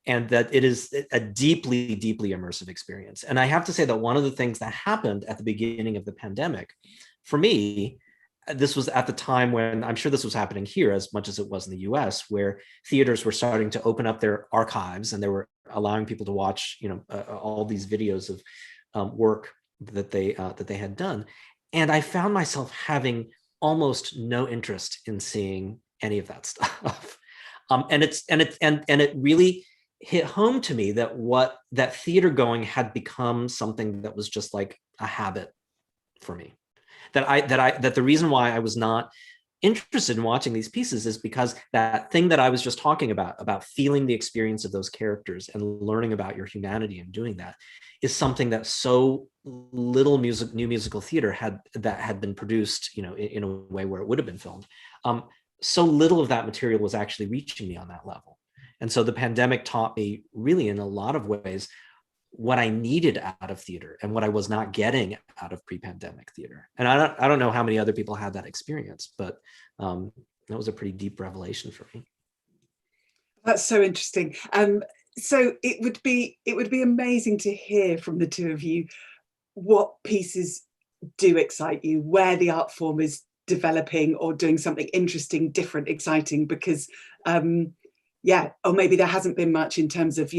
And that it is a deeply, deeply immersive experience. And I have to say that one of the things that happened at the beginning of the pandemic, for me, this was at the time when, I'm sure this was happening here as much as it was in the US, where theaters were starting to open up their archives and they were allowing people to watch, all these videos of work that they had done. And I found myself having almost no interest in seeing any of that stuff. And it really hit home to me that theater going had become something that was just like a habit for me. That the reason why I was not interested in watching these pieces is because that thing that I was just talking about feeling the experience of those characters and learning about your humanity and doing that, is something that so little new musical theater had been produced, in a way where it would have been filmed. So little of that material was actually reaching me on that level. And so the pandemic taught me really in a lot of ways what I needed out of theater and what I was not getting out of pre-pandemic theater. And I don't know how many other people had that experience, but that was a pretty deep revelation for me. That's so interesting. So it would be amazing to hear from the two of you what pieces do excite you, where the art form is developing or doing something interesting, different, exciting, because or maybe there hasn't been much in terms of,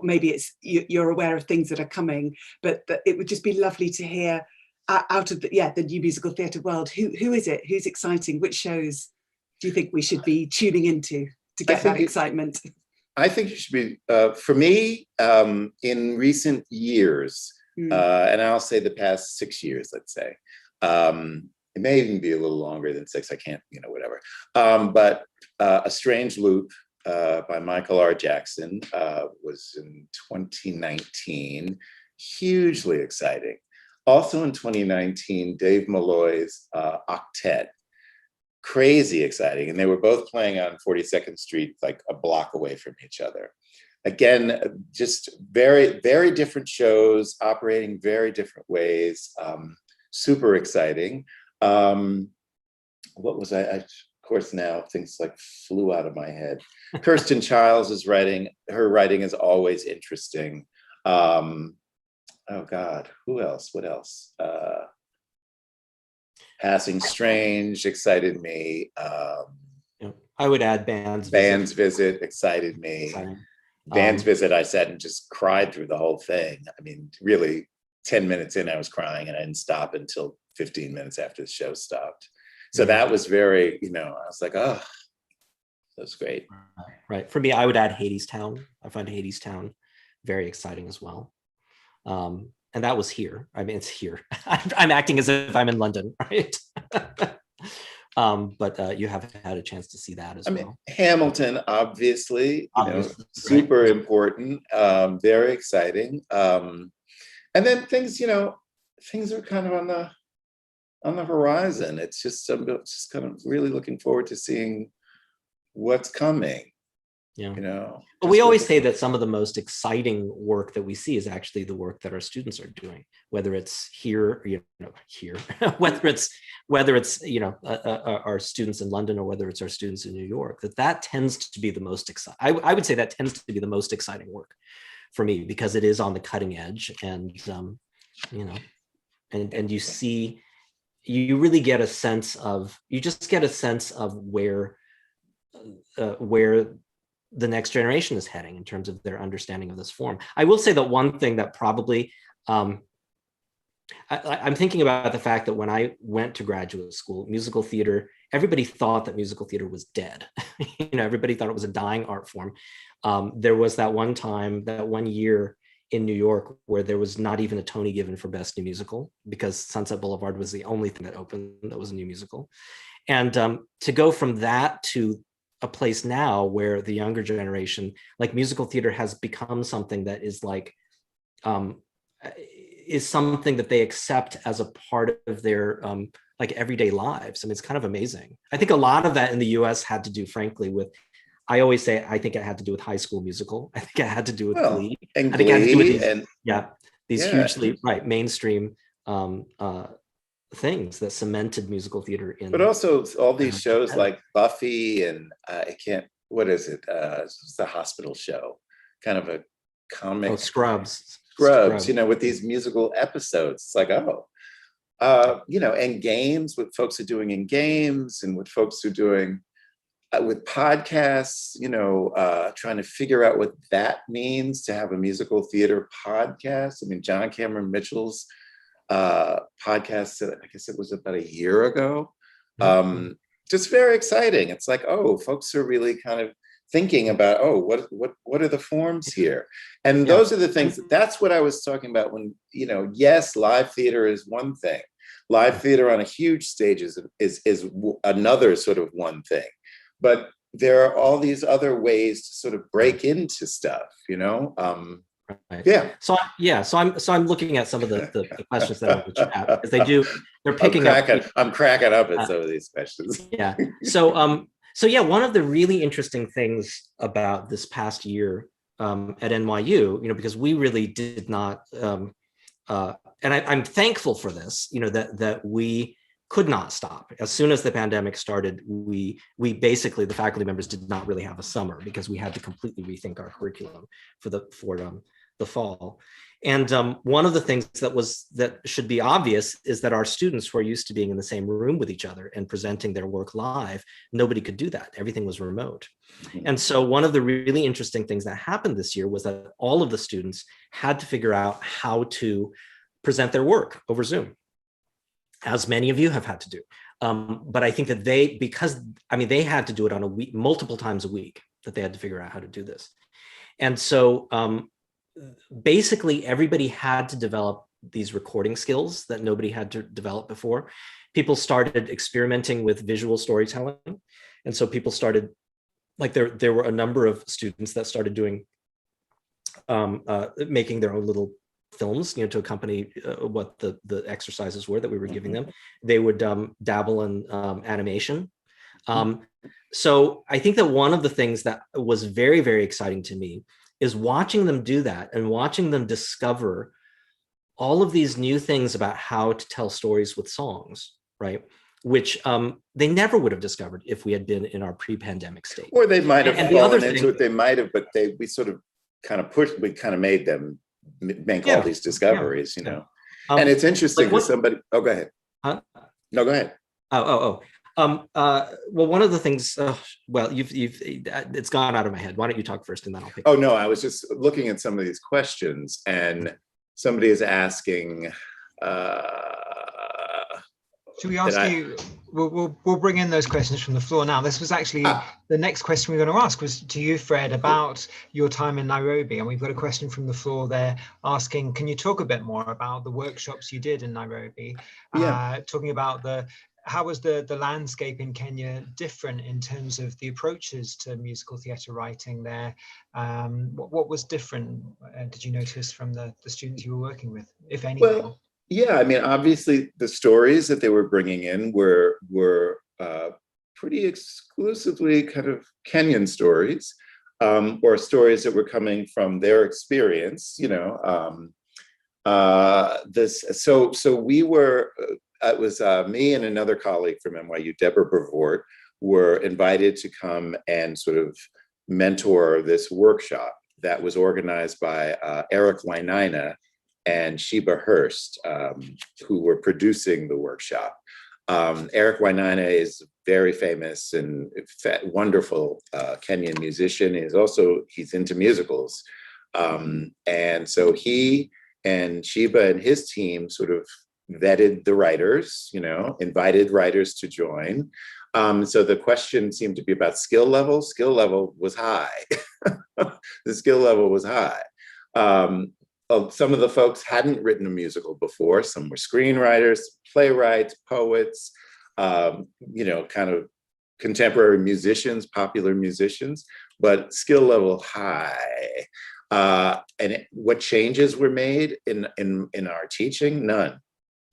maybe it's you're aware of things that are coming, but it would just be lovely to hear out of the new musical theatre world, who is it, who's exciting, which shows do you think we should be tuning into to get that excitement? I think you should be, for me, in recent years, and I'll say the past 6 years, let's say, it may even be a little longer than 6, I can't, whatever. But A Strange Loop by Michael R. Jackson was in 2019, hugely exciting. Also in 2019, Dave Malloy's Octet, crazy exciting. And they were both playing on 42nd Street, like a block away from each other. Again, just very, very different shows, operating very different ways, super exciting. What was of course, now things like flew out of my head. Kirsten Childs is writing, her writing is always interesting. Oh God, who else? What else? Passing Strange excited me. I would add Band's Visit excited me. Band's Visit, I sat and just cried through the whole thing. I mean, really, 10 minutes in, I was crying, and I didn't stop until 15 minutes after the show stopped. So that was very, I was like, oh, that was great. Right. For me, I would add Hadestown. I find Hadestown very exciting as well. And that was here. I mean, it's here. I'm acting as if I'm in London, right? But you have had a chance to see that as well. Hamilton, obviously, super important, very exciting. And then things, things are kind of on the horizon. It's just, I'm just kind of really looking forward to seeing what's coming. But we always say that some of the most exciting work that we see is actually the work that our students are doing, whether it's here, whether it's our students in London or whether it's our students in New York. That tends to be the most exciting. I would say that tends to be the most exciting work for me, because it is on the cutting edge, and and you really get a sense of, where the next generation is heading in terms of their understanding of this form. I will say that one thing that probably, I'm thinking about the fact that when I went to graduate school, musical theater, everybody thought that musical theater was dead. Everybody thought it was a dying art form. There was that one year in New York where there was not even a Tony given for Best New Musical, because Sunset Boulevard was the only thing that opened that was a new musical. And to go from that to a place now where the younger generation, like musical theater has become something that is like, is something that they accept as a part of their like everyday lives. I mean, it's kind of amazing. I think a lot of that in the US had to do, frankly, with, I always say, I think it had to do with High School Musical. I think it had to do with Glee. And I think it had to do with these hugely mainstream things that cemented musical theater in. But also all these shows like Buffy and what is it? It's the hospital show, kind of a comic. Oh, Scrubs, with these musical episodes. It's like, and games, what folks are doing in games, and what folks are doing with podcasts, trying to figure out what that means to have a musical theater podcast. I mean, John Cameron Mitchell's podcast, I guess it was about a year ago. Just very exciting. It's like, folks are really kind of thinking about, what are the forms here? And those are the things, that's what I was talking about when, yes, live theater is one thing, Live theater on a huge stage is another sort of one thing. But there are all these other ways to sort of break into stuff, you know? Right. Yeah. So I'm looking at some of the questions that are in the chat, because they're picking up. I'm cracking up at some of these questions. Yeah. So yeah, one of the really interesting things about this past year at NYU, because we really did not, and I'm thankful for this, that we could not stop. As soon as the pandemic started, we basically, the faculty members did not really have a summer, because we had to completely rethink our curriculum for the fall. And one of the things that should be obvious is that our students who are used to being in the same room with each other and presenting their work live, nobody could do that. Everything was remote. And so one of the really interesting things that happened this year was that all of the students had to figure out how to present their work over Zoom, as many of you have had to do. But I think that they had to do it on a week, multiple times a week, that they had to figure out how to do this. And so basically everybody had to develop these recording skills that nobody had to develop before. People started experimenting with visual storytelling. And so people started, like there were a number of students that started doing, making their own little films, to accompany what the exercises were that we were giving them. They would dabble in animation. So I think that one of the things that was very, very exciting to me is watching them do that and watching them discover all of these new things about how to tell stories with songs, right? Which they never would have discovered if we had been in our pre-pandemic state. Or they might have fallen into it, but we sort of kind of made them make all these discoveries, and it's interesting because somebody, go ahead. Huh? No, go ahead. Well, one of the things, it's gone out of my head. Why don't you talk first and then I'll pick up. No, I was just looking at some of these questions, and somebody is asking, should we ask you? We'll bring in those questions from the floor now. This was actually the next question we were going to ask was to you, Fred, about your time in Nairobi. And we've got a question from the floor there asking, can you talk a bit more about the workshops you did in Nairobi? Talking about how was the landscape in Kenya different in terms of the approaches to musical theatre writing there? What was different, did you notice, from the students you were working with, if anything? Well, yeah, I mean, obviously the stories that they were bringing in were pretty exclusively kind of Kenyan stories, or stories that were coming from their experience, So we were, it was me and another colleague from NYU, Deborah Brevoort, were invited to come and sort of mentor this workshop that was organized by Eric Wainaina and Sheba Hurst, who were producing the workshop. Eric Wainaina is very famous and wonderful Kenyan musician. He's into musicals. And so he and Sheba and his team sort of vetted the writers, invited writers to join. So the question seemed to be about skill level. Skill level was high. The skill level was high. Some of the folks hadn't written a musical before. Some were screenwriters, playwrights, poets, kind of contemporary musicians, popular musicians, but skill level high. What changes were made in our teaching? None.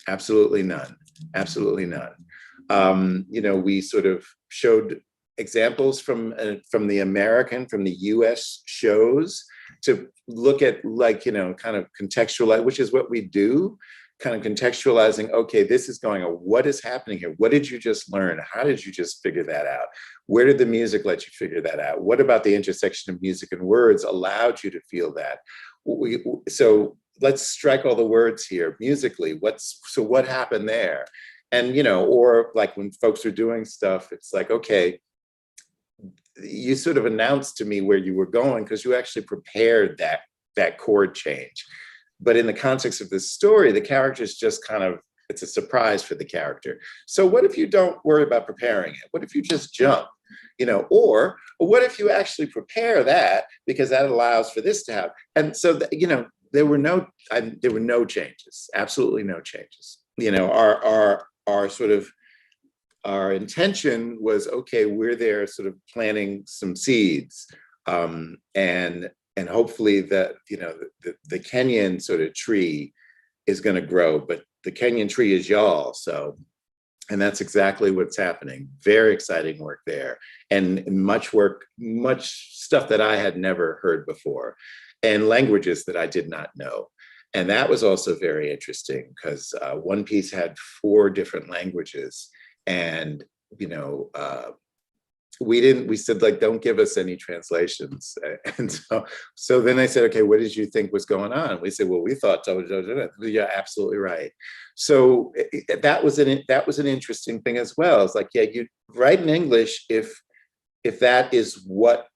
Absolutely none. Absolutely none. We sort of showed examples from the US shows to look at, kind of contextualize, which is what we do, kind of contextualizing, okay, this is going on, what is happening here? What did you just learn? How did you just figure that out? Where did the music let you figure that out? What about the intersection of music and words allowed you to feel that? So let's strike all the words here musically. What happened there? And, or like when folks are doing stuff, it's like, okay, you sort of announced to me where you were going because you actually prepared that chord change. But in the context of this story, the character's just kind of, it's a surprise for the character. So what if you don't worry about preparing it? What if you just jump? Or what if you actually prepare that because that allows for this to happen? And so, there were no changes, absolutely no changes. our sort of, our intention was, okay, we're there sort of planting some seeds, and hopefully that, the Kenyan sort of tree is going to grow, but the Kenyan tree is y'all. So, and that's exactly what's happening. Very exciting work there, and much work, much stuff that I had never heard before, and languages that I did not know. And that was also very interesting, because one piece had 4 different languages, and we said, like, don't give us any translations. And so then I said, okay, what did you think was going on? We said, well, we thought, yeah, absolutely right. So that was an interesting thing as well. It's like, yeah, you write in English if that is what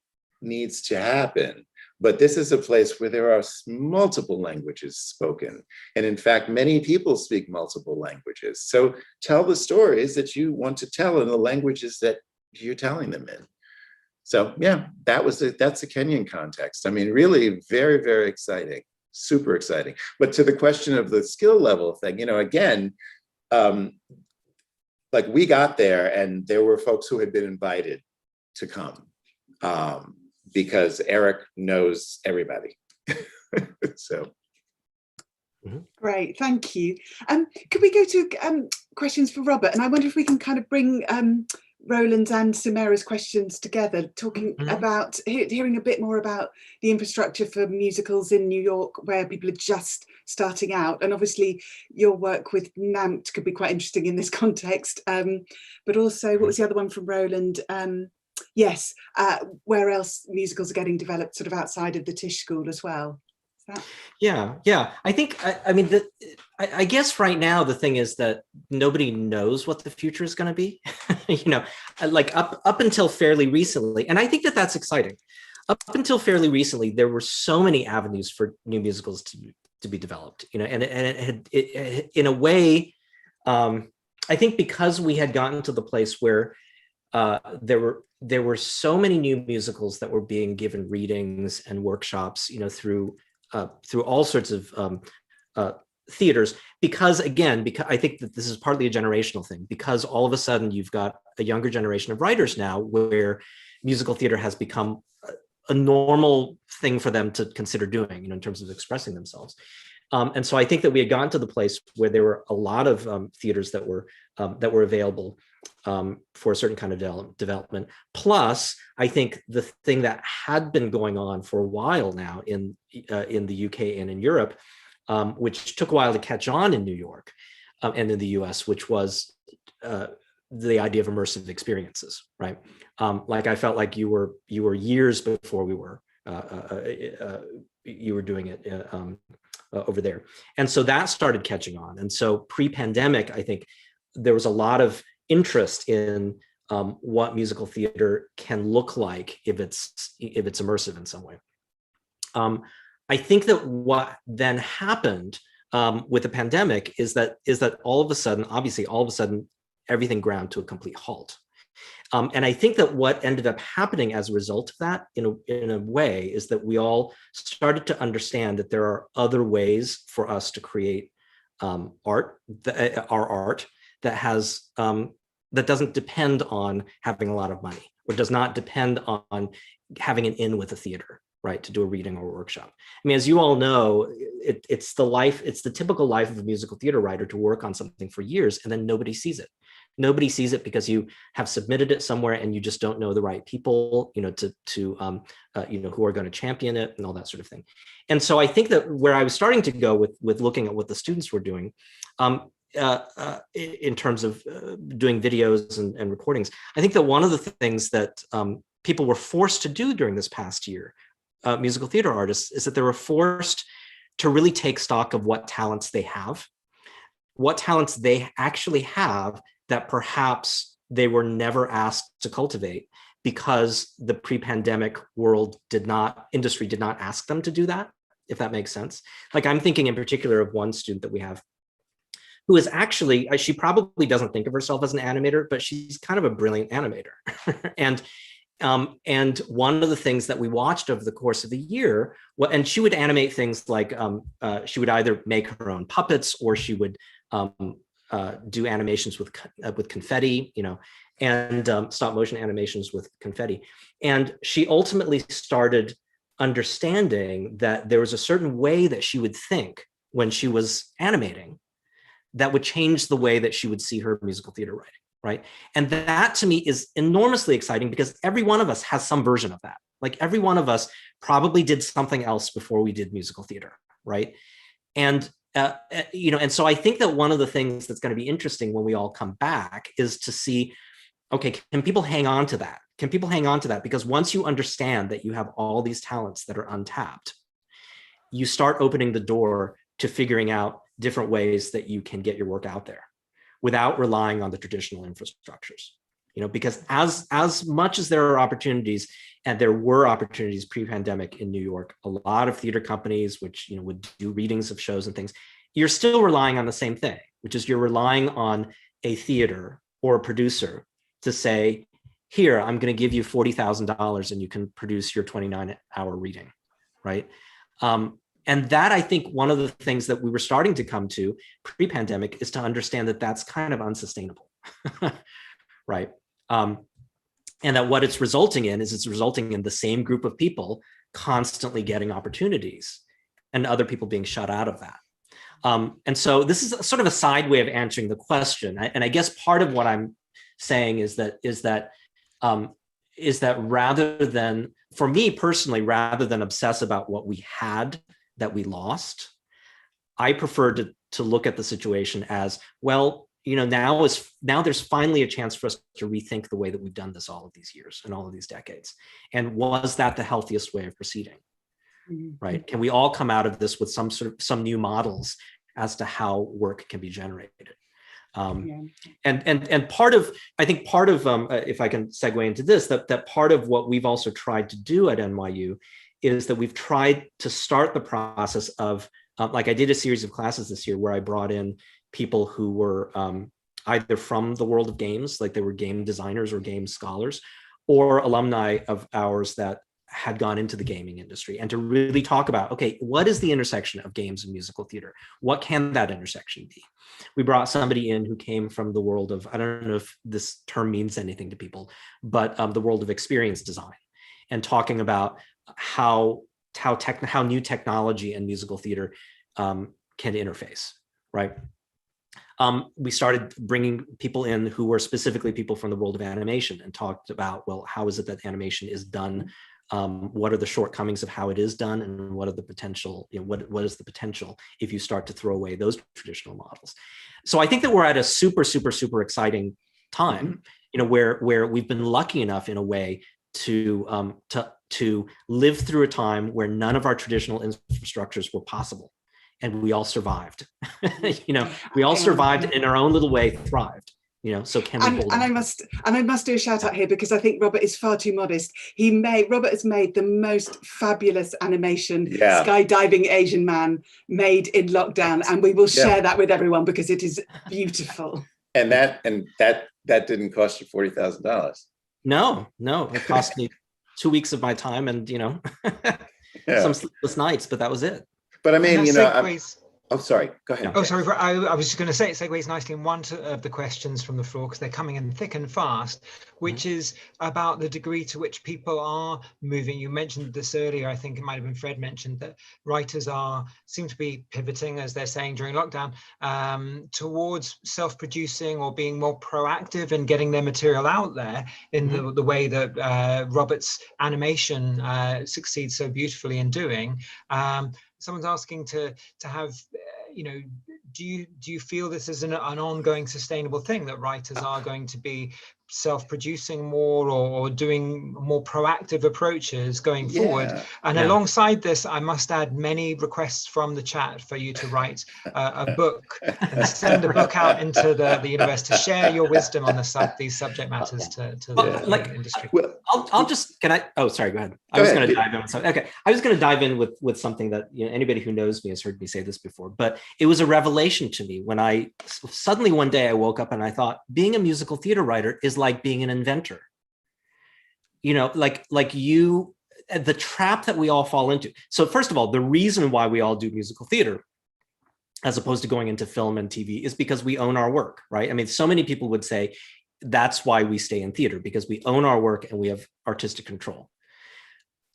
needs to happen. But this is a place where there are multiple languages spoken. And in fact, many people speak multiple languages. So tell the stories that you want to tell in the languages that you're telling them in. So yeah, that's the Kenyan context. I mean, really very, very exciting, super exciting. But to the question of the skill level thing, again, like, we got there and there were folks who had been invited to come, because Eric knows everybody. So. Great, thank you. Could we go to questions for Robert? And I wonder if we can kind of bring Roland's and Samara's questions together, talking about, hearing a bit more about the infrastructure for musicals in New York, where people are just starting out. And obviously your work with NAMT could be quite interesting in this context. But also, what was the other one from Roland? Yes, where else musicals are getting developed sort of outside of the Tisch school as well. Yeah. I think, I guess right now the thing is that nobody knows what the future is going to be, like up until fairly recently. And I think that that's exciting. Up until fairly recently, there were so many avenues for new musicals to be developed, and it in a way, I think because we had gotten to the place where there were so many new musicals that were being given readings and workshops, through all sorts of theaters, because I think that this is partly a generational thing, because all of a sudden you've got a younger generation of writers now where musical theater has become a normal thing for them to consider doing, in terms of expressing themselves. And so I think that we had gotten to the place where there were a lot of theaters that were available for a certain kind of development. Plus, I think the thing that had been going on for a while now in the UK and in Europe, which took a while to catch on in New York and in the US, which was the idea of immersive experiences, right? Like, I felt like you were years before we were you were doing it over there, and so that started catching on. And so pre-pandemic, I think there was a lot of interest in what musical theater can look like if it's immersive in some way. I think that what then happened with the pandemic is that all of a sudden, everything ground to a complete halt. And I think that what ended up happening as a result of that, in a way, is that we all started to understand that there are other ways for us to create art that doesn't depend on having a lot of money, or does not depend on having an in with a theater, right, to do a reading or a workshop. I mean, as you all know, it's the typical life of a musical theater writer to work on something for years and then nobody sees it. Nobody sees it because you have submitted it somewhere and you just don't know the right people, who are going to champion it and all that sort of thing. And so I think that where I was starting to go with looking at what the students were doing, in terms of doing videos and recordings, I think that one of the things that people were forced to do during this past year, musical theater artists, is that they were forced to really take stock of what talents they have, what talents they actually have that perhaps they were never asked to cultivate because the pre-pandemic industry did not ask them to do that, if that makes sense. Like, I'm thinking in particular of one student that we have who is actually, she probably doesn't think of herself as an animator, but she's kind of a brilliant animator. And one of the things that we watched over the course of the year, and she would animate things like, she would either make her own puppets, or she would do animations with confetti, and stop motion animations with confetti. And she ultimately started understanding that there was a certain way that she would think when she was animating that would change the way that she would see her musical theater writing, right? And that to me is enormously exciting because every one of us has some version of that. Like every one of us probably did something else before we did musical theater, right? And and so I think that one of the things that's going to be interesting when we all come back is to see, okay, can people hang on to that? Can people hang on to that? Because once you understand that you have all these talents that are untapped, you start opening the door to figuring out different ways that you can get your work out there without relying on the traditional infrastructures. Because as much as there are opportunities, and there were opportunities pre-pandemic in New York, a lot of theater companies which would do readings of shows and things, you're still relying on the same thing, which is you're relying on a theater or a producer to say, here, I'm going to give you $40,000 and you can produce your 29-hour reading, right? And that, I think, one of the things that we were starting to come to pre-pandemic is to understand that that's kind of unsustainable, right? And that what it's resulting in is it's resulting in the same group of people constantly getting opportunities and other people being shut out of that. And so this is sort of a side way of answering the question. And I guess part of what I'm saying is that rather than, for me personally, rather than obsess about what we had that we lost, I prefer to look at the situation as, well, now there's finally a chance for us to rethink the way that we've done this all of these years and all of these decades. And was that the healthiest way of proceeding? Mm-hmm. Right? Can we all come out of this with some new models as to how work can be generated? And part of, if I can segue into this, that part of what we've also tried to do at NYU is that we've tried to start the process of, like I did a series of classes this year where I brought in people who were either from the world of games, like they were game designers or game scholars, or alumni of ours that had gone into the gaming industry, and to really talk about, okay, what is the intersection of games and musical theater? What can that intersection be? We brought somebody in who came from the world of, I don't know if this term means anything to people, but the world of experience design, and talking about how new technology and musical theater can interface, right? We started bringing people in who were specifically people from the world of animation, and talked about, well, how is it that animation is done? What are the shortcomings of how it is done, and what are the potential, what is the potential if you start to throw away those traditional models? So I think that we're at a super, super, super exciting time, where we've been lucky enough in a way to live through a time where none of our traditional infrastructures were possible. And we all survived. We all survived, and in our own little way thrived. So can we hold on? I must do a shout out here, because I think Robert is far too modest. Robert has made the most fabulous animation, skydiving Asian man made in lockdown, and we will share that with everyone because it is beautiful. And that didn't cost you $40,000. No, it cost me 2 weeks of my time and some sleepless nights, but that was it. But I mean, oh, sorry, go ahead. Oh, sorry, I was just going to say it segues nicely in one of the questions from the floor, because they're coming in thick and fast, which is about the degree to which people are moving. You mentioned this earlier, I think it might have been Fred mentioned, that writers seem to be pivoting, as they're saying during lockdown, towards self-producing or being more proactive and getting their material out there in the way that Robert's animation succeeds so beautifully in doing. Someone's asking to have, do you feel this is an ongoing sustainable thing, that writers are going to be self-producing more or doing more proactive approaches going forward? And alongside this, I must add many requests from the chat for you to write a book and send a book out into the universe to share your wisdom on these subject matters to the industry. Well, I'll just, can I, oh, sorry, go ahead. I was going to dive in with something. Okay, I was going to dive in with something that, anybody who knows me has heard me say this before, but it was a revelation to me when I suddenly one day I woke up and I thought, being a musical theater writer is like being an inventor. The trap that we all fall into. So first of all, the reason why we all do musical theater as opposed to going into film and TV, is because we own our work, right? I mean, so many people would say that's why we stay in theater, because we own our work and we have artistic control.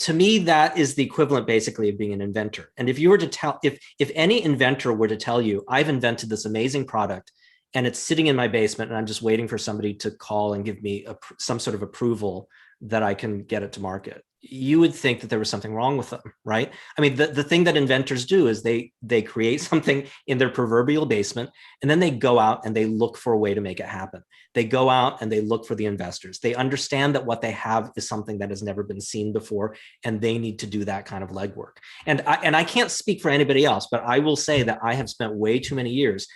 To me, that is the equivalent basically of being an inventor. And if you were to tell, if any inventor were to tell you, I've invented this amazing product and it's sitting in my basement and I'm just waiting for somebody to call and give me some sort of approval that I can get it to market, you would think that there was something wrong with them, right? I mean, the thing that inventors do is they create something in their proverbial basement, and then they go out and they look for a way to make it happen. They go out and they look for the investors. They understand that what they have is something that has never been seen before, and they need to do that kind of legwork. And I can't speak for anybody else, but I will say that I have spent way too many years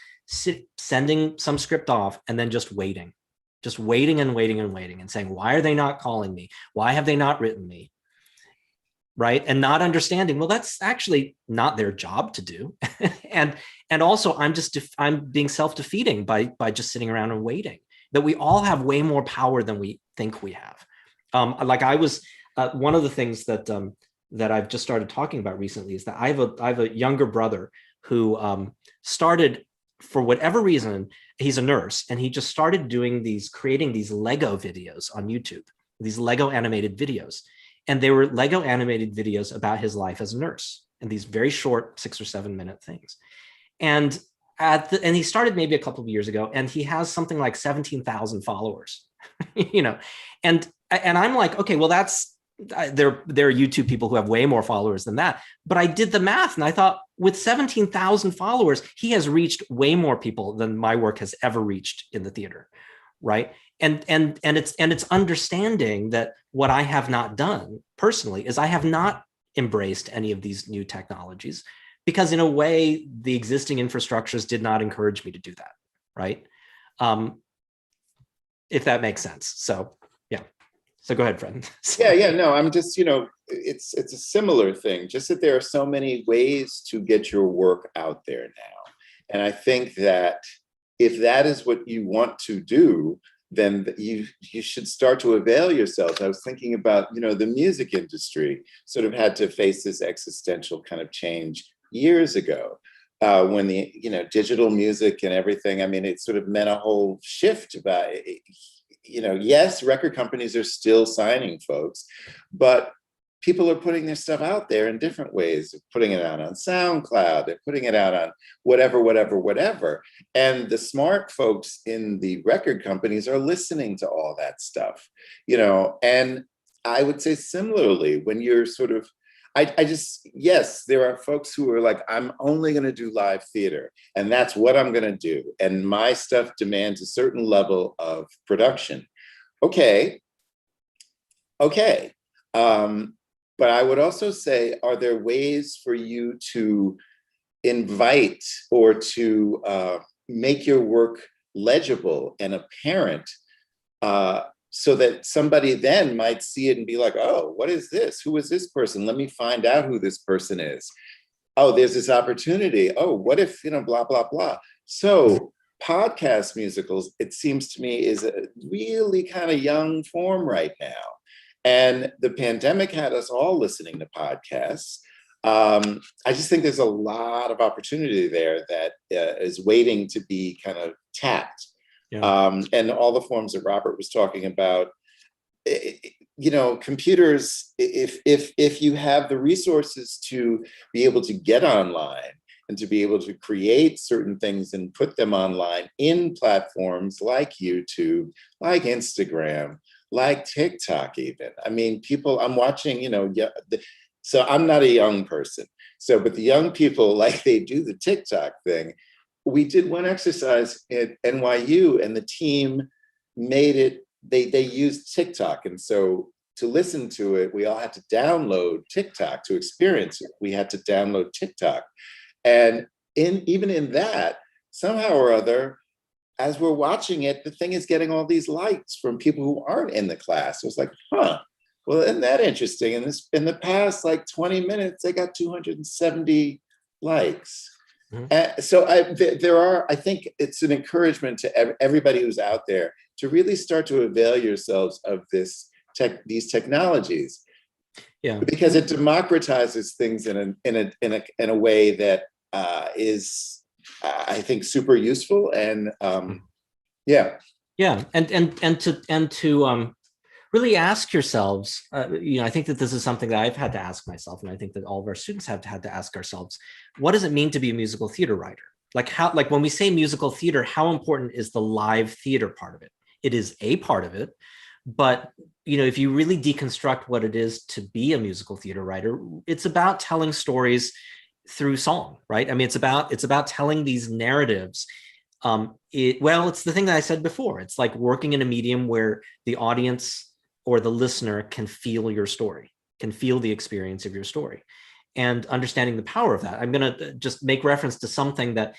sending some script off and then just waiting and waiting and waiting and saying, why are they not calling me? Why have they not written me? Right? And not understanding, well, that's actually not their job to do. and also I'm being self-defeating by just sitting around and waiting, that we all have way more power than we think we have. Like I was, one of the things that I've just started talking about recently is that I have a younger brother who started, for whatever reason, he's a nurse, and he just started creating these Lego videos on YouTube, these Lego animated videos. And they were Lego animated videos about his life as a nurse, and these very short 6 or 7 minute things. And he started maybe a couple of years ago, and he has something like 17,000 followers, you know, and I'm like, okay, well, there are YouTube people who have way more followers than that. But I did the math and I thought, with 17,000 followers, he has reached way more people than my work has ever reached in the theater, right? And it's understanding that what I have not done personally is I have not embraced any of these new technologies, because in a way, the existing infrastructures did not encourage me to do that, right? If that makes sense. So, yeah. So go ahead, Fred. Yeah, no, I'm just, it's a similar thing, just that there are so many ways to get your work out there now. And I think that if that is what you want to do, then you should start to avail yourself. I was thinking about, the music industry sort of had to face this existential kind of change years ago, when the, digital music and everything, I mean, it sort of meant a whole shift about, yes, record companies are still signing folks, but people are putting their stuff out there in different ways. They're putting it out on SoundCloud, they're putting it out on whatever. And the smart folks in the record companies are listening to all that stuff, and I would say similarly, when you're sort of, yes, there are folks who are like, I'm only going to do live theater, and that's what I'm going to do. And my stuff demands a certain level of production. Okay. But I would also say, are there ways for you to invite or to make your work legible and apparent, so that somebody then might see it and be like, oh, what is this? Who is this person? Let me find out who this person is. Oh, there's this opportunity. Oh, what if, blah, blah, blah. So podcast musicals, it seems to me, is a really kind of young form right now. And the pandemic had us all listening to podcasts. I just think there's a lot of opportunity there that is waiting to be kind of tapped. Yeah. And all the forms that Robert was talking about, computers, if you have the resources to be able to get online and to be able to create certain things and put them online in platforms like YouTube, like Instagram, like TikTok even. I mean, people, I'm watching, so I'm not a young person. So, but the young people, like, they do the TikTok thing. We did one exercise at NYU and the team made it, they used TikTok. And so to listen to it, we all had to download TikTok to experience it. We had to download TikTok. And even in that, somehow or other, as we're watching it, the thing is getting all these likes from people who aren't in the class. It was like, well, isn't that interesting? And in the past, like 20 minutes, they got 270 likes. Mm-hmm. So I think it's an encouragement to everybody who's out there to really start to avail yourselves of these technologies. Yeah, because it democratizes things in a way that is I think super useful. And yeah. Yeah, and to really ask yourselves, I think that this is something that I've had to ask myself, and I think that all of our students have had to ask ourselves, what does it mean to be a musical theater writer? Like when we say musical theater, how important is the live theater part of it? It is a part of it, but if you really deconstruct what it is to be a musical theater writer, it's about telling stories through song, right? I mean, it's about telling these narratives. It's the thing that I said before. It's like working in a medium where the audience or the listener can feel your story, can feel the experience of your story, and understanding the power of that. I'm going to just make reference to something that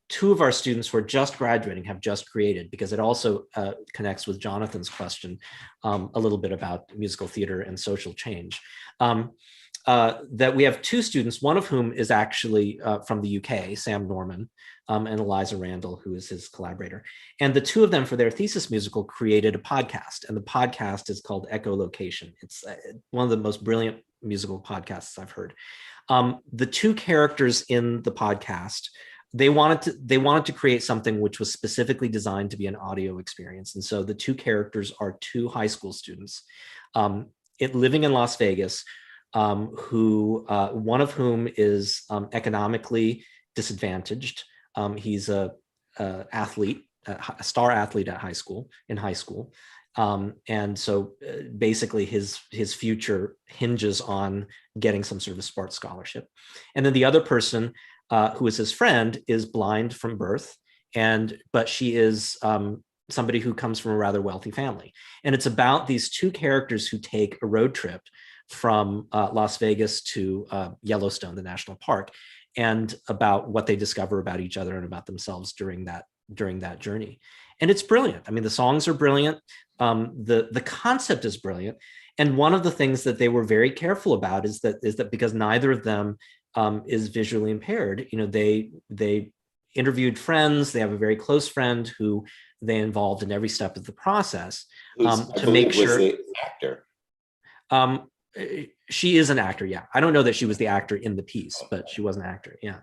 two of our students who are just graduating have just created, because it also connects with Jonathan's question a little bit about musical theater and social change. That we have two students, one of whom is actually from the UK, Sam Norman, and Eliza Randall, who is his collaborator. And the two of them, for their thesis musical, created a podcast. And the podcast is called Echolocation. It's one of the most brilliant musical podcasts I've heard. The two characters in the podcast, they wanted to create something which was specifically designed to be an audio experience. And so the two characters are two high school students living in Las Vegas, who one of whom is economically disadvantaged. He's a athlete, a star athlete in high school. And so basically his future hinges on getting some sort of sports scholarship. And then the other person, who is his friend, is blind from birth, but she is somebody who comes from a rather wealthy family. And it's about these two characters who take a road trip from Las Vegas to Yellowstone, the national park, and about what they discover about each other and about themselves during that journey. And it's brilliant. I mean, the songs are brilliant. The concept is brilliant. And one of the things that they were very careful about is that because neither of them is visually impaired, they interviewed friends. They have a very close friend who they involved in every step of the process to make sure. Was the actor. She is an actor, yeah. I don't know that she was the actor in the piece, but she was an actor, yeah.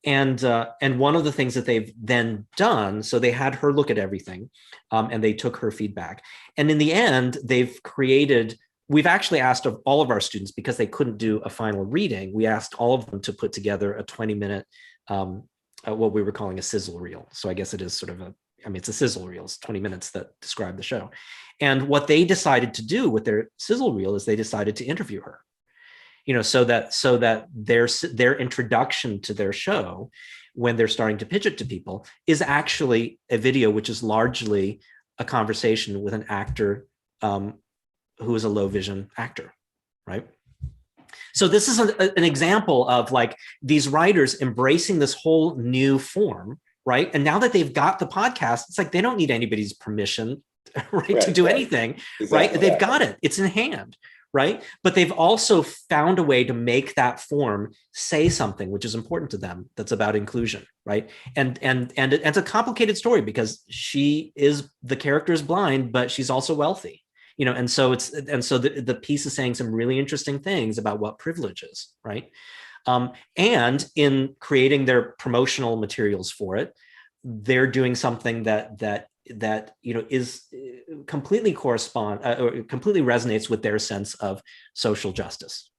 And one of the things that they've then done, so they had her look at everything, and they took her feedback. And in the end, we've actually asked of all of our students, because they couldn't do a final reading, we asked all of them to put together a 20-minute, what we were calling a sizzle reel. So I guess it is sort of it's a sizzle reel. It's 20 minutes that describe the show. And what they decided to do with their sizzle reel is they decided to interview her, so that their introduction to their show, when they're starting to pitch it to people, is actually a video, which is largely a conversation with an actor who is a low vision actor, right? So this is an example of like these writers embracing this whole new form, right? And now that they've got the podcast, it's like they don't need anybody's permission, right, to do anything, exactly, right? They've got it. It's in hand, right? But they've also found a way to make that form say something which is important to them, that's about inclusion, right? And it's a complicated story, because the character is blind, but she's also wealthy, and so the piece is saying some really interesting things about what privilege is, right? And in creating their promotional materials for it, they're doing something that is completely or completely resonates with their sense of social justice,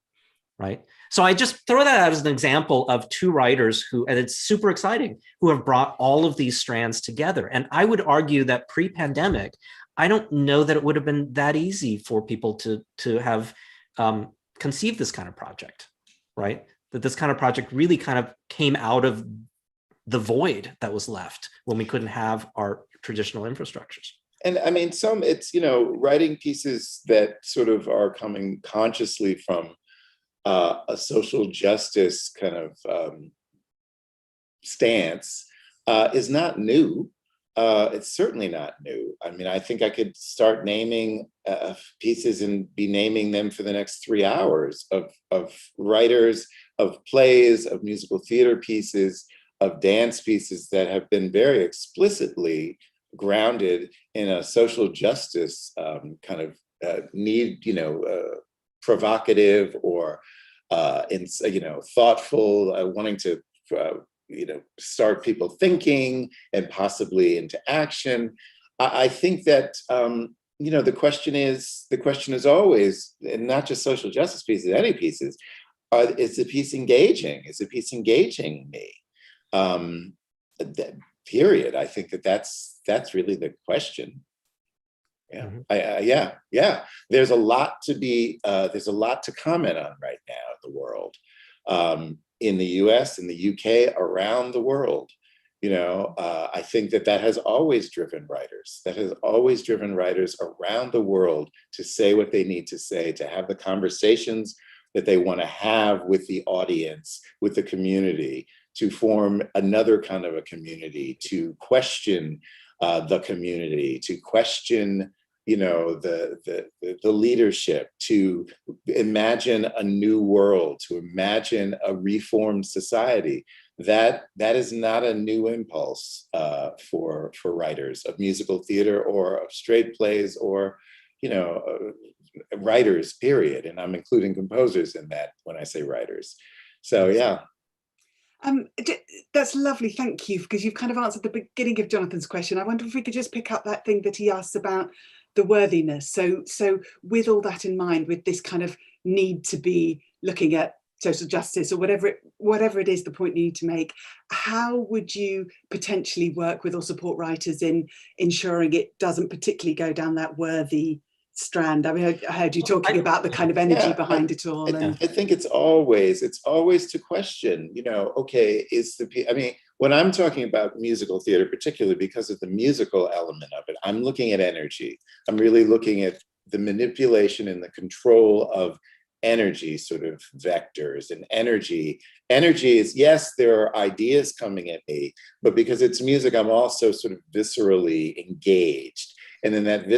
right? So I just throw that out as an example of two writers who, and it's super exciting, who have brought all of these strands together. And I would argue that pre-pandemic, I don't know that it would have been that easy for people to have conceived this kind of project, right? That this kind of project really kind of came out of the void that was left when we couldn't have our traditional infrastructures. And I mean, it's, writing pieces that sort of are coming consciously from a social justice kind of stance is not new. It's certainly not new. I mean, I think I could start naming pieces and be naming them for the next 3 hours of writers, of plays, of musical theater pieces, of dance pieces that have been very explicitly grounded in a social justice kind of need, provocative or thoughtful, wanting to start people thinking and possibly into action. I think that the question is always, and not just social justice pieces, any pieces, is the piece engaging? Is the piece engaging me? Period. I think that's really the question. Yeah, yeah. There's a lot to comment on right now in the world, in the US, in the UK, around the world. I think that has always driven writers. That has always driven writers around the world to say what they need to say, to have the conversations that they want to have with the audience, with the community, to form another kind of a community, to question the community, to question the leadership, to imagine a new world, to imagine a reformed society. That is not a new impulse for writers of musical theater or of straight plays or writers, period. And I'm including composers in that when I say writers. So yeah. That's lovely, thank you, because you've kind of answered the beginning of Jonathan's question. I wonder if we could just pick up that thing that he asked about the worthiness. So with all that in mind, with this kind of need to be looking at social justice or whatever it is, the point you need to make, how would you potentially work with or support writers in ensuring it doesn't particularly go down that worthy strand? I mean, I heard you talking about the kind of energy behind it all. I think it's always to question, okay, when I'm talking about musical theater, particularly because of the musical element of it, I'm looking at energy. I'm really looking at the manipulation and the control of energy sort of vectors. And energy is, yes, there are ideas coming at me, but because it's music, I'm also sort of viscerally engaged. And then that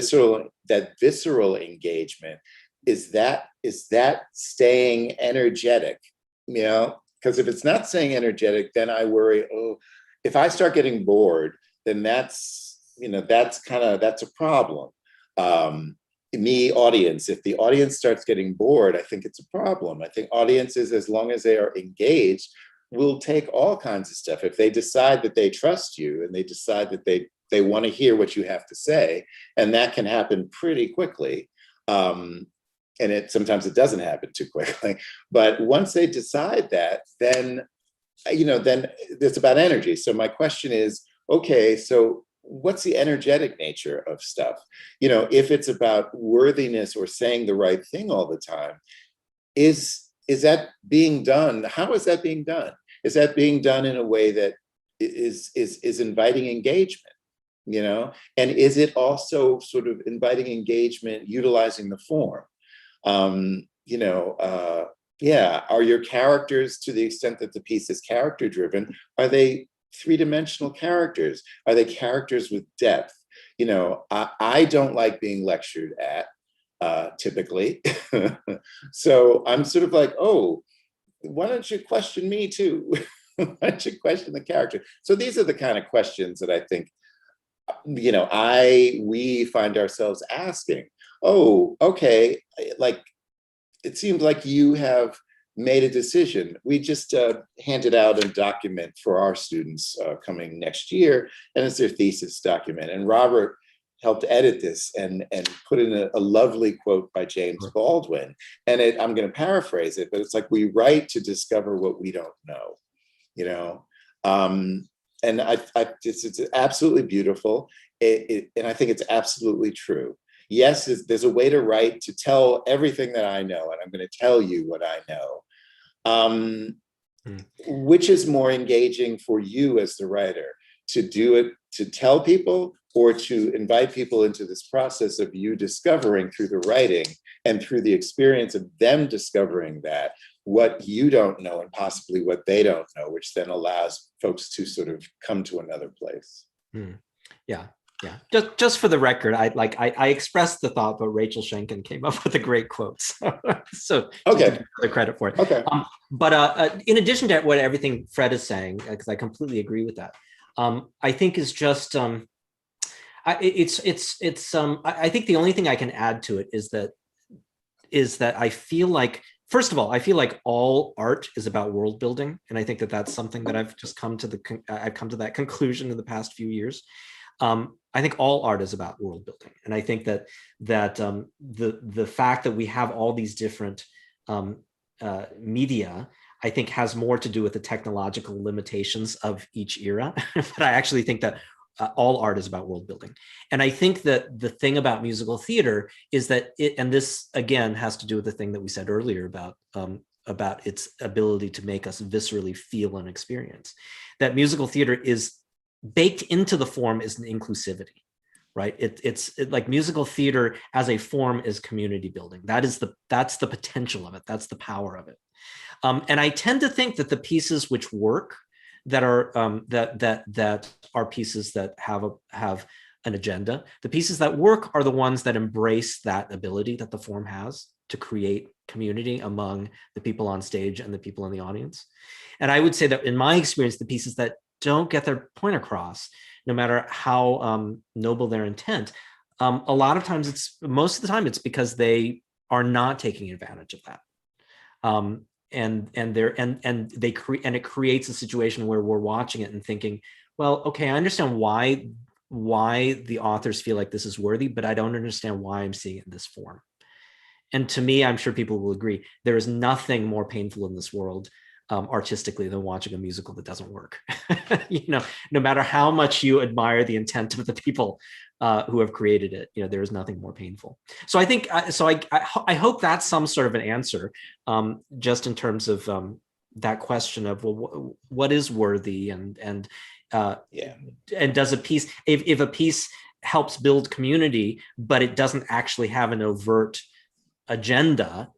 visceral engagement is that staying energetic, because if it's not staying energetic, then I worry, if I start getting bored, then that's a problem. If the audience starts getting bored, I think it's a problem. I think audiences, as long as they are engaged, will take all kinds of stuff. If they decide that they trust you and they decide that they want to hear what you have to say, and that can happen pretty quickly. And sometimes it doesn't happen too quickly. But once they decide that, then it's about energy. So my question is, okay, so what's the energetic nature of stuff? If it's about worthiness or saying the right thing all the time, is that being done? How is that being done? Is that being done in a way that is inviting engagement? And is it also sort of inviting engagement, utilizing the form? Are your characters, to the extent that the piece is character driven, are they three-dimensional characters? Are they characters with depth? I don't like being lectured at, typically. So I'm sort of like, oh, why don't you question me too? Why don't you question the character? So these are the kind of questions that I think, we find ourselves asking. Oh, okay, like, it seems like you have made a decision. We just handed out a document for our students coming next year, and it's their thesis document. And Robert helped edit this and put in a lovely quote by James Baldwin. And I'm going to paraphrase it, but it's like, we write to discover what we don't know, and it's absolutely beautiful. And I think it's absolutely true. Yes, there's a way to write to tell everything that I know, and I'm going to tell you what I know. Which is more engaging for you as the writer, to do it, to tell people, or to invite people into this process of you discovering through the writing and through the experience of them discovering that what you don't know and possibly what they don't know, which then allows folks to sort of come to another place. Yeah. Just for the record, I expressed the thought, but Rachel Schenken came up with a great quote. So okay, the credit for it. Okay. But in addition to what everything Fred is saying, because I completely agree with that, I think is just I think the only thing I can add to it is that I feel like first of all, I feel like all art is about world building, and I think that that's something that I've just come to that conclusion in the past few years. I think all art is about world building, and I think that the fact that we have all these different media, I think, has more to do with the technological limitations of each era. But I actually think that all art is about world building. And I think that the thing about musical theater is that and this again has to do with the thing that we said earlier about its ability to make us viscerally feel and experience, that musical theater is baked into the form is an inclusivity, right? It's like musical theater as a form is community building. That's the potential of it. That's the power of it. And I tend to think that the pieces which work, that are that are pieces that have an agenda, the pieces that work are the ones that embrace that ability that the form has to create community among the people on stage and the people in the audience. And I would say that in my experience, the pieces that don't get their point across, no matter how noble their intent, a lot of times most of the time it's because they are not taking advantage of that. And it creates a situation where we're watching it and thinking, well, okay, I understand why the authors feel like this is worthy, but I don't understand why I'm seeing it in this form. And to me, I'm sure people will agree, there is nothing more painful in this world artistically than watching a musical that doesn't work. No matter how much you admire the intent of the people who have created it, there is nothing more painful. So I think, I hope that's some sort of an answer, just in terms of that question of, well, what is worthy, and does a piece, if a piece helps build community, but it doesn't actually have an overt agenda,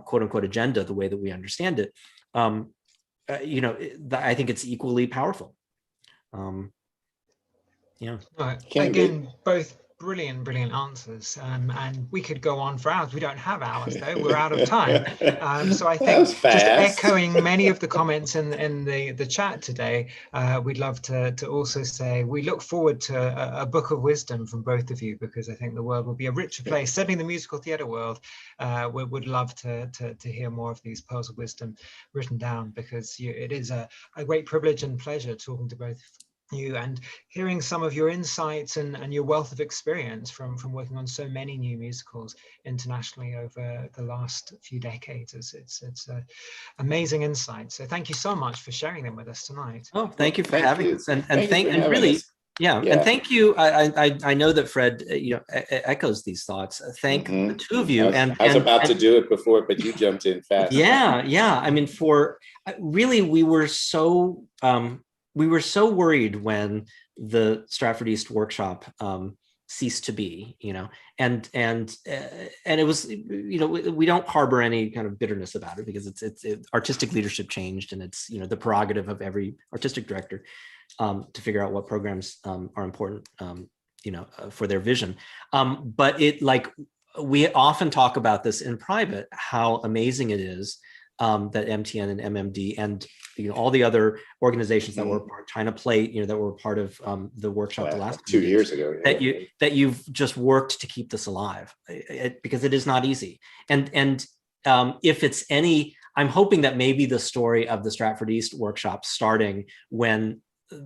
quote unquote agenda, the way that we understand it, I think it's equally powerful. Again, both brilliant answers, and we could go on for hours. We don't have hours though, we're out of time. So I think just echoing many of the comments in the chat today, we'd love to also say we look forward to a book of wisdom from both of you, because I think the world will be a richer place. Certainly the musical theatre world, we would love to hear more of these pearls of wisdom written down, because it is a great privilege and pleasure talking to both you and hearing some of your insights and your wealth of experience from working on so many new musicals internationally over the last few decades. It's amazing insight. So thank you so much for sharing them with us tonight. Oh, thank you for having us, and really. Yeah, and thank you. I know that Fred, echoes these thoughts. Thank the two of you. I was about to do it before, but you jumped in fast. Yeah. I mean, we were so worried when the Stratford East workshop ceased to be, and it was, we don't harbor any kind of bitterness about it, because it's artistic leadership changed, and it's the prerogative of every artistic director to figure out what programs are important, for their vision. But we often talk about this in private, how amazing it is that MTN and MMD and all the other organizations that were trying to play, that were part of the workshop the last 2 years ago, that you've just worked to keep this alive, because it is not easy. And if it's any, I'm hoping that maybe the story of the Stratford East workshop starting when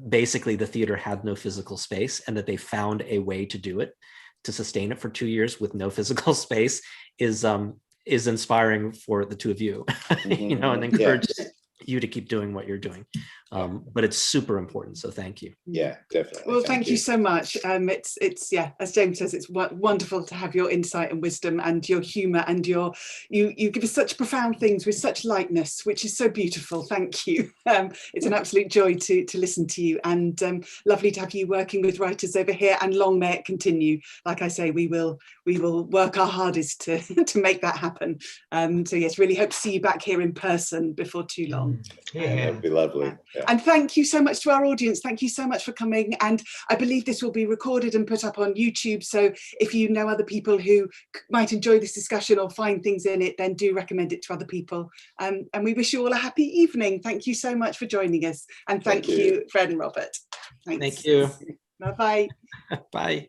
basically the theater had no physical space, and that they found a way to do it, to sustain it for 2 years with no physical space, is inspiring for the two of you, and encourages you to keep doing what you're doing. But it's super important. So thank you. Yeah, definitely. Well, thank you so much. It's as James says, it's wonderful to have your insight and wisdom and your humor, and you give us such profound things with such lightness, which is so beautiful. Thank you. It's an absolute joy to listen to you, and lovely to have you working with writers over here, and long may it continue. Like I say, we will work our hardest to make that happen. So yes, really hope to see you back here in person before too long. That would be lovely. Yeah. And thank you so much to our audience. Thank you so much for coming. And I believe this will be recorded and put up on YouTube. So if you know other people who might enjoy this discussion or find things in it, then do recommend it to other people. And we wish you all a happy evening. Thank you so much for joining us. And thank you, Fred and Robert. Thanks. Thank you. Bye-bye. Bye.